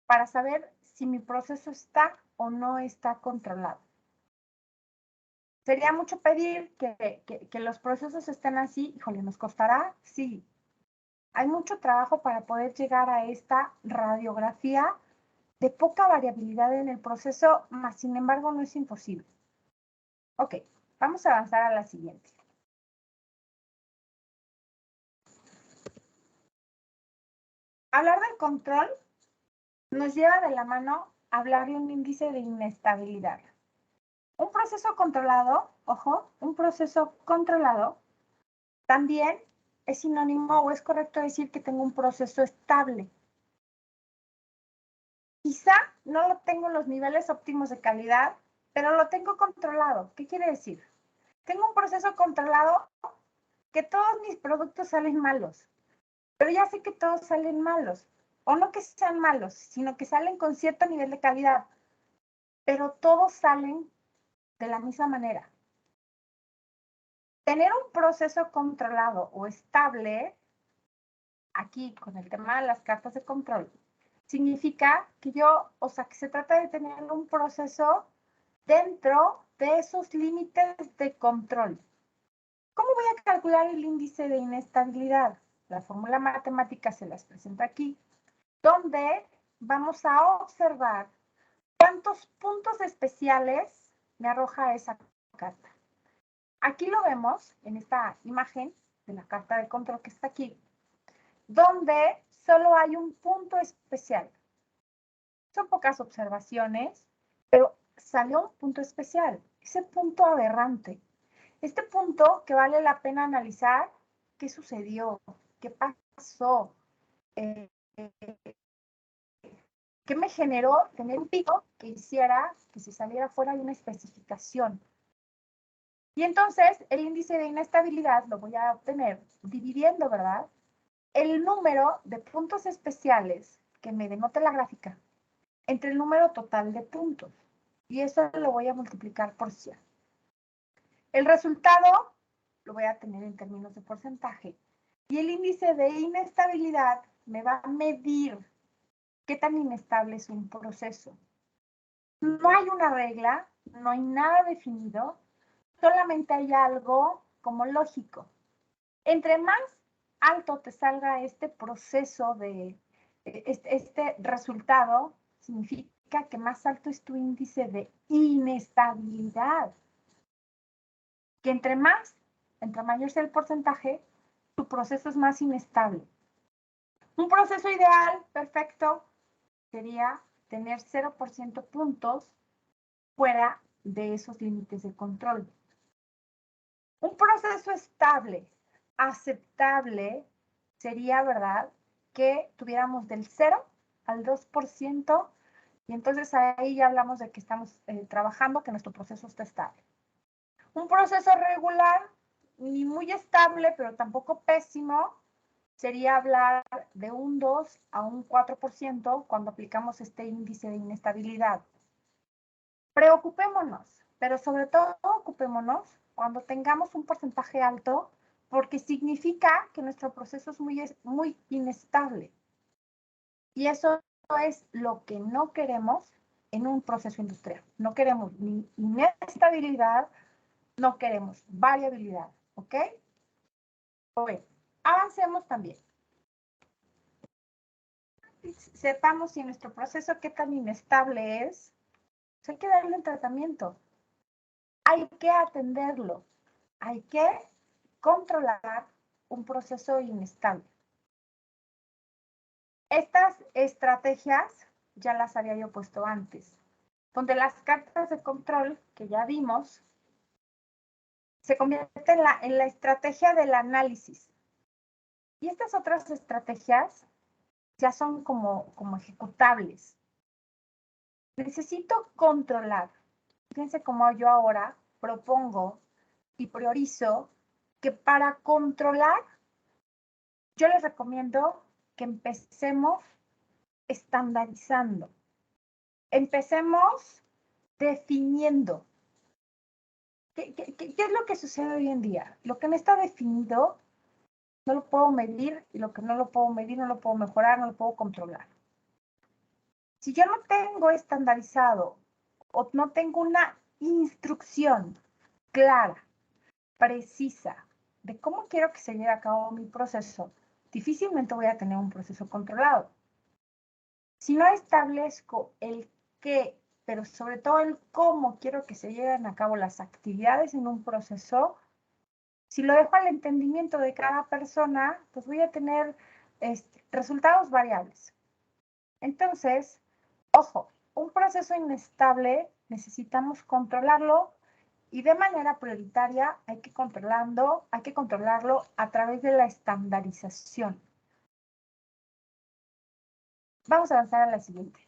para saber si mi proceso está o no está controlado. Sería mucho pedir que los procesos estén así. Híjole, ¿nos costará? Sí. Hay mucho trabajo para poder llegar a esta radiografía de poca variabilidad en el proceso, mas sin embargo no es imposible. Ok, vamos a avanzar a la siguiente. Hablar del control nos lleva de la mano a hablar de un índice de inestabilidad. Un proceso controlado, ojo, un proceso controlado también es sinónimo o es correcto decir que tengo un proceso estable. Quizá no lo tengo en los niveles óptimos de calidad, pero lo tengo controlado. ¿Qué quiere decir? Tengo un proceso controlado que todos mis productos salen malos, pero ya sé que todos salen malos. O no que sean malos, sino que salen con cierto nivel de calidad, pero todos salen de la misma manera. Tener un proceso controlado o estable, aquí con el tema de las cartas de control, significa que que se trata de tener un proceso dentro de esos límites de control. ¿Cómo voy a calcular el índice de inestabilidad? La fórmula matemática se las presento aquí, donde vamos a observar cuántos puntos especiales me arroja esa carta. Aquí lo vemos en esta imagen de la carta de control que está aquí, donde solo hay un punto especial. Son pocas observaciones, pero salió un punto especial, ese punto aberrante. Este punto que vale la pena analizar qué sucedió, qué pasó, qué me generó tener un pico que hiciera que se saliera fuera de una especificación. Y entonces el índice de inestabilidad lo voy a obtener dividiendo, ¿verdad? El número de puntos especiales que me denote la gráfica entre el número total de puntos. Y eso lo voy a multiplicar por 100. El resultado lo voy a tener en términos de porcentaje. Y el índice de inestabilidad me va a medir qué tan inestable es un proceso. No hay una regla, no hay nada definido, solamente hay algo como lógico. Entre más alto te salga este proceso de este resultado, significa que más alto es tu índice de inestabilidad. Que entre mayor sea el porcentaje, tu proceso es más inestable. Un proceso ideal, perfecto, sería tener 0% puntos fuera de esos límites de control. Un proceso estable, aceptable, sería, ¿verdad?, que tuviéramos del 0 al 2%, y entonces ahí ya hablamos de que estamos trabajando, que nuestro proceso está estable. Un proceso regular, ni muy estable, pero tampoco pésimo, sería hablar de un 2 a un 4% cuando aplicamos este índice de inestabilidad. Preocupémonos, pero sobre todo ocupémonos cuando tengamos un porcentaje alto, porque significa que nuestro proceso es muy inestable. Y eso es lo que no queremos en un proceso industrial. No queremos ni inestabilidad, no queremos variabilidad, ¿ok? Bueno, avancemos también. Sepamos si nuestro proceso qué tan inestable es, pues hay que darle un tratamiento. Hay que atenderlo. Hay que controlar un proceso inestable. Estas estrategias ya las había yo puesto antes, donde las cartas de control que ya vimos se convierten en la estrategia del análisis. Y estas otras estrategias ya son como ejecutables. Necesito controlar. Fíjense cómo yo ahora propongo y priorizo que para controlar, yo les recomiendo que empecemos estandarizando. Empecemos definiendo. ¿Qué es lo que sucede hoy en día? Lo que no está definido, no lo puedo medir, y lo que no lo puedo medir, no lo puedo mejorar, no lo puedo controlar. Si yo no tengo estandarizado o no tengo una instrucción clara, precisa, de cómo quiero que se lleve a cabo mi proceso, difícilmente voy a tener un proceso controlado. Si no establezco el qué, pero sobre todo el cómo quiero que se lleven a cabo las actividades en un proceso, si lo dejo al entendimiento de cada persona, pues voy a tener resultados variables. Entonces, ojo, un proceso inestable necesitamos controlarlo, y de manera prioritaria hay que controlarlo a través de la estandarización. Vamos a avanzar a la siguiente.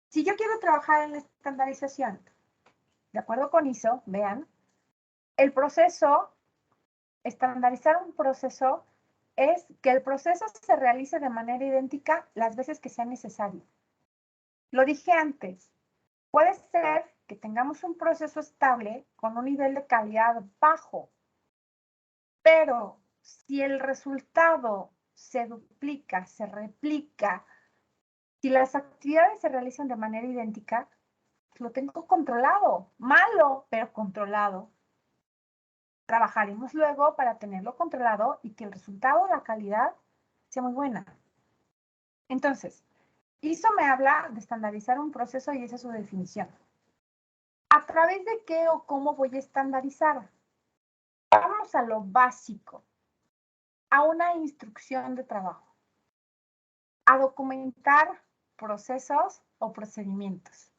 Si yo quiero trabajar en la estandarización, de acuerdo con ISO, vean, el proceso, estandarizar un proceso es que el proceso se realice de manera idéntica las veces que sea necesario. Lo dije antes, puede ser que tengamos un proceso estable con un nivel de calidad bajo, pero si el resultado se duplica, se replica, si las actividades se realizan de manera idéntica, lo tengo controlado, malo, pero controlado. Trabajaremos luego para tenerlo controlado y que el resultado, la calidad, sea muy buena. Entonces, ISO me habla de estandarizar un proceso y esa es su definición. ¿A través de qué o cómo voy a estandarizar? Vamos a lo básico, a una instrucción de trabajo, a documentar procesos o procedimientos.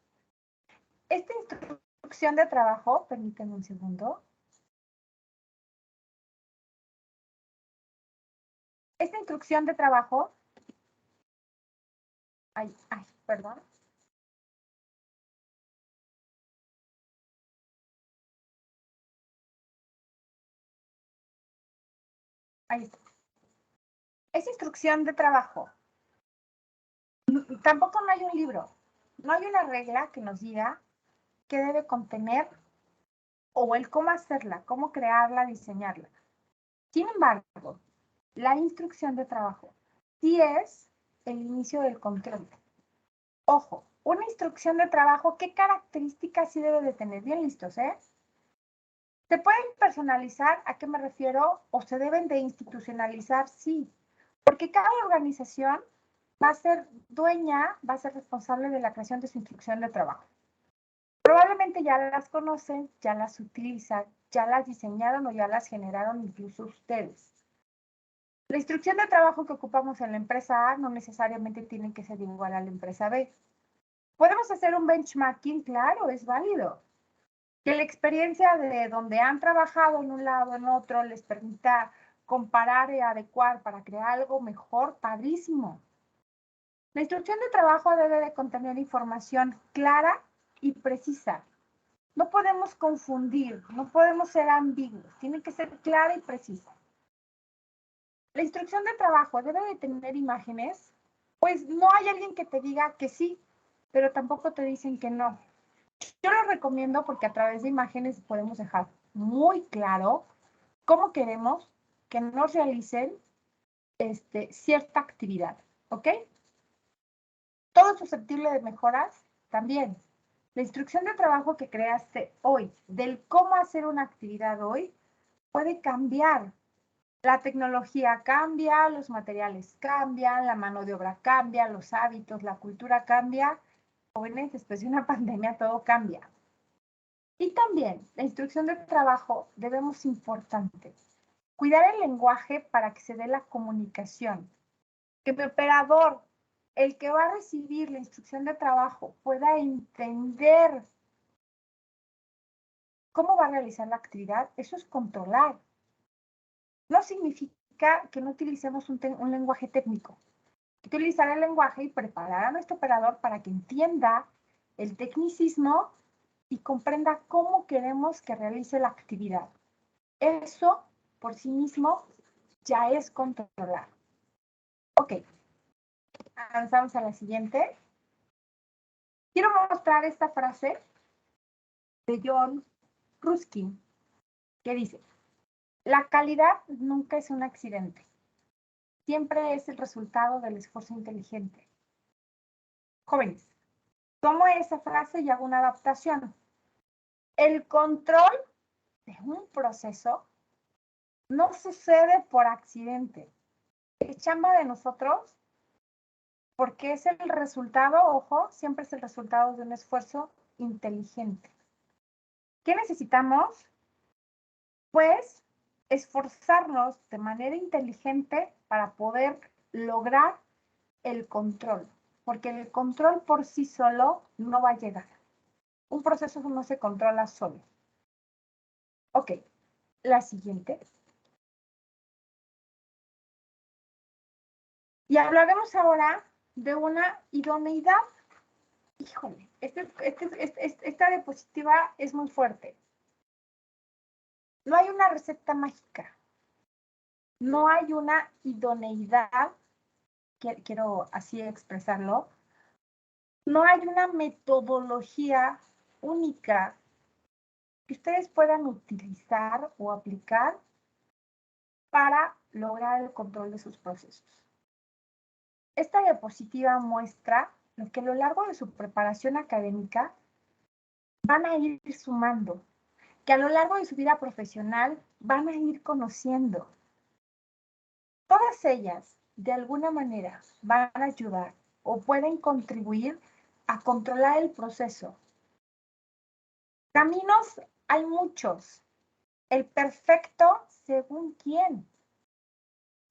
Esta instrucción de trabajo, permítanme un segundo. Esta instrucción de trabajo, perdón. Ahí está. Es instrucción de trabajo. Tampoco no hay un libro. No hay una regla que nos diga qué debe contener o el cómo hacerla, cómo crearla, diseñarla. Sin embargo, la instrucción de trabajo sí es el inicio del control. Ojo, una instrucción de trabajo, ¿qué características sí debe de tener? Bien listos, ¿eh? ¿Se pueden personalizar? ¿A qué me refiero? ¿O se deben de institucionalizar? Sí, porque cada organización va a ser dueña, va a ser responsable de la creación de su instrucción de trabajo. Probablemente ya las conocen, ya las utilizan, ya las diseñaron o ya las generaron incluso ustedes. La instrucción de trabajo que ocupamos en la empresa A no necesariamente tiene que ser igual a la empresa B. ¿Podemos hacer un benchmarking? Claro, es válido. Que la experiencia de donde han trabajado en un lado, en otro, les permita comparar y adecuar para crear algo mejor, padrísimo. La instrucción de trabajo debe de contener información clara y precisa. No podemos confundir, no podemos ser ambiguos, tiene que ser clara y precisa. La instrucción de trabajo debe de tener imágenes, pues no hay alguien que te diga que sí, pero tampoco te dicen que no. Yo lo recomiendo porque a través de imágenes podemos dejar muy claro cómo queremos que nos realicen cierta actividad, ¿ok? Todo susceptible de mejoras también. La instrucción de trabajo que creaste hoy, del cómo hacer una actividad hoy, puede cambiar. La tecnología cambia, los materiales cambian, la mano de obra cambia, los hábitos, la cultura cambia. Jóvenes, después de una pandemia todo cambia. Y también la instrucción de trabajo debemos importante. Cuidar el lenguaje para que se dé la comunicación. Que mi operador, el que va a recibir la instrucción de trabajo, pueda entender cómo va a realizar la actividad. Eso es controlar. No significa que no utilicemos un lenguaje técnico. Utilizar el lenguaje y preparar a nuestro operador para que entienda el tecnicismo y comprenda cómo queremos que realice la actividad. Eso por sí mismo ya es controlar. Ok, avanzamos a la siguiente. Quiero mostrar esta frase de John Ruskin, que dice, la calidad nunca es un accidente, siempre es el resultado del esfuerzo inteligente. Jóvenes, tomo esa frase y hago una adaptación. El control de un proceso no sucede por accidente. Es chamba de nosotros porque es el resultado, ojo, siempre es el resultado de un esfuerzo inteligente. ¿Qué necesitamos? Pues esforzarnos de manera inteligente para poder lograr el control, porque el control por sí solo no va a llegar. Un proceso no se controla solo. Ok, la siguiente. Y hablaremos ahora de una idoneidad. Híjole, esta diapositiva es muy fuerte. No hay una receta mágica. No hay una idoneidad, quiero así expresarlo. No hay una metodología única que ustedes puedan utilizar o aplicar para lograr el control de sus procesos. Esta diapositiva muestra lo que a lo largo de su preparación académica van a ir sumando, que a lo largo de su vida profesional van a ir conociendo. Todas ellas, de alguna manera, van a ayudar o pueden contribuir a controlar el proceso. Caminos hay muchos. El perfecto, ¿según quién?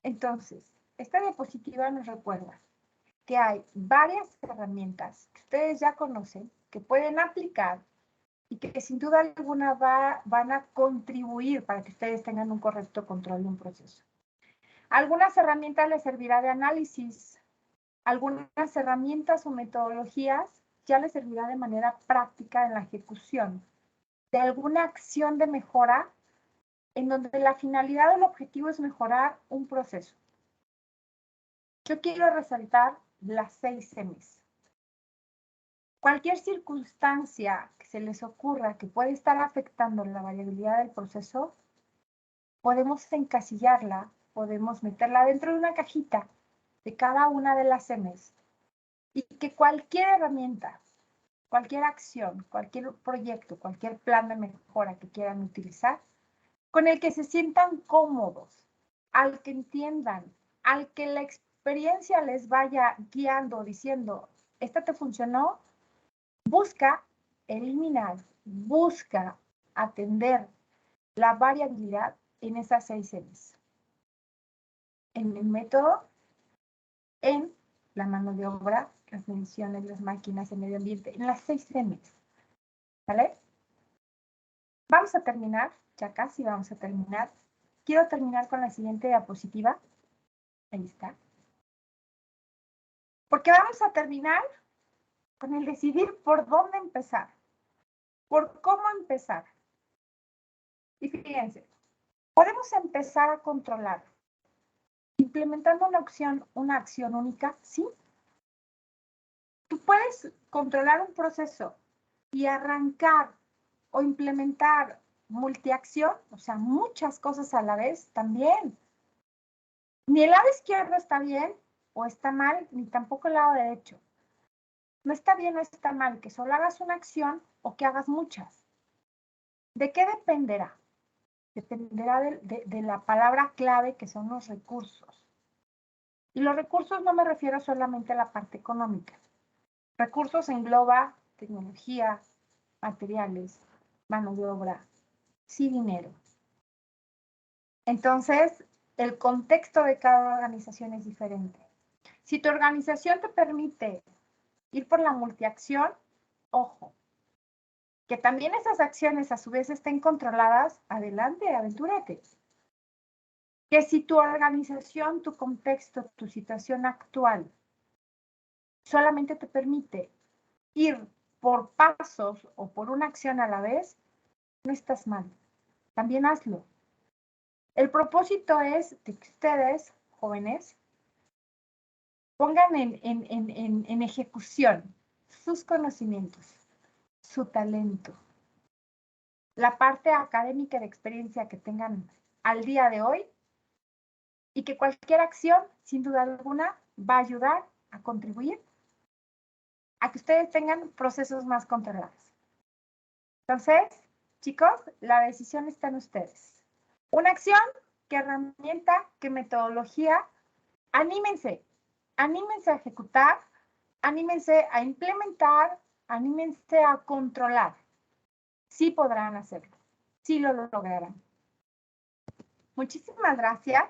Entonces, esta diapositiva nos recuerda que hay varias herramientas que ustedes ya conocen, que pueden aplicar y que sin duda alguna van a contribuir para que ustedes tengan un correcto control de un proceso. Algunas herramientas les servirá de análisis, algunas herramientas o metodologías ya les servirá de manera práctica en la ejecución de alguna acción de mejora en donde la finalidad o el objetivo es mejorar un proceso. Yo quiero resaltar las 6 M's. Cualquier circunstancia que se les ocurra que puede estar afectando la variabilidad del proceso, podemos encasillarla, podemos meterla dentro de una cajita de cada una de las M's y que cualquier herramienta, cualquier acción, cualquier proyecto, cualquier plan de mejora que quieran utilizar, con el que se sientan cómodos, al que entiendan, al que la experiencia les vaya guiando, diciendo, ¿esta te funcionó? Busca eliminar, busca atender la variabilidad en esas 6 M's. En el método, en la mano de obra, las mediciones, las máquinas, el medio ambiente, en las 6 M's. ¿Vale? Vamos a terminar, ya casi vamos a terminar. Quiero terminar con la siguiente diapositiva. Ahí está. Porque vamos a terminar con el decidir por dónde empezar, por cómo empezar. Y fíjense, podemos empezar a controlar implementando una acción única, ¿sí? Tú puedes controlar un proceso y arrancar o implementar multiacción, o sea, muchas cosas a la vez también. Ni el lado izquierdo está bien o está mal, ni tampoco el lado derecho. No está bien o está mal que solo hagas una acción o que hagas muchas. ¿De qué dependerá? Dependerá de la palabra clave que son los recursos. Y los recursos no me refiero solamente a la parte económica. Recursos engloba tecnología, materiales, mano de obra, sí dinero. Entonces, el contexto de cada organización es diferente. Si tu organización te permite ir por la multiacción, ojo, que también esas acciones a su vez estén controladas, adelante, aventúrate. Que si tu organización, tu contexto, tu situación actual solamente te permite ir por pasos o por una acción a la vez, no estás mal. También hazlo. El propósito es de que ustedes, jóvenes, pongan en ejecución sus conocimientos, su talento, la parte académica de experiencia que tengan al día de hoy y que cualquier acción, sin duda alguna, va a ayudar a contribuir a que ustedes tengan procesos más controlados. Entonces, chicos, la decisión está en ustedes. Una acción, qué herramienta, qué metodología, anímense, anímense a ejecutar, anímense a implementar, anímense a controlar. Sí podrán hacerlo, sí lo lograrán. Muchísimas gracias.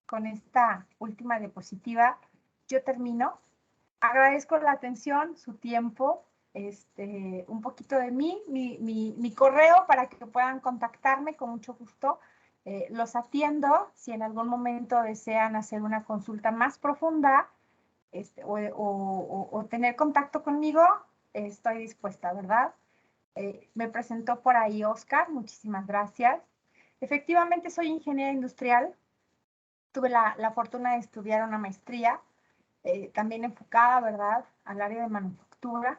Con esta última diapositiva yo termino. Agradezco la atención, su tiempo, un poquito de mí, mi correo para que puedan contactarme con mucho gusto. Los atiendo si en algún momento desean hacer una consulta más profunda o tener contacto conmigo, estoy dispuesta, ¿verdad? Me presentó por ahí Oscar, muchísimas gracias. Efectivamente, soy ingeniera industrial. Tuve la fortuna de estudiar una maestría, también enfocada, ¿verdad?, al área de manufactura.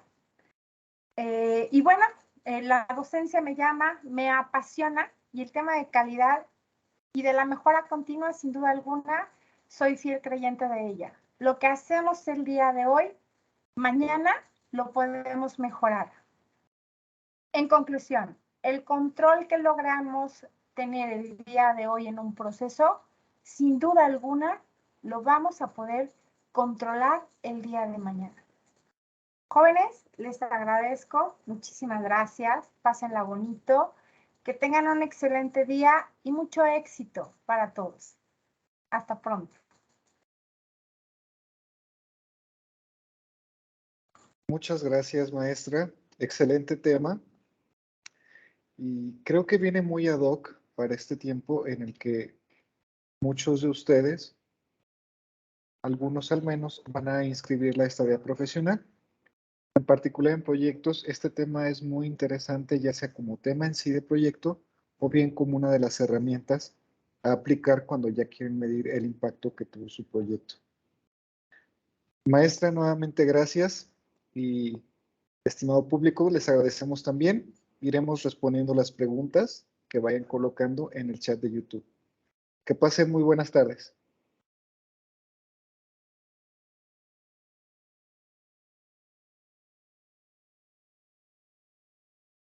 Y bueno, la docencia me llama, me apasiona, y el tema de calidad y de la mejora continua, sin duda alguna, soy fiel creyente de ella. Lo que hacemos el día de hoy, mañana lo podemos mejorar. En conclusión, el control que logramos tener el día de hoy en un proceso, sin duda alguna, lo vamos a poder controlar el día de mañana. Jóvenes, les agradezco, muchísimas gracias, pásenla bonito, que tengan un excelente día y mucho éxito para todos. Hasta pronto. Muchas gracias, maestra. Excelente tema. Y creo que viene muy ad hoc para este tiempo en el que muchos de ustedes, algunos al menos, van a inscribir la estadía profesional. En particular en proyectos, este tema es muy interesante, ya sea como tema en sí de proyecto o bien como una de las herramientas a aplicar cuando ya quieren medir el impacto que tuvo su proyecto. Maestra, nuevamente gracias y estimado público, les agradecemos también. Iremos respondiendo las preguntas que vayan colocando en el chat de YouTube. Que pasen muy buenas tardes.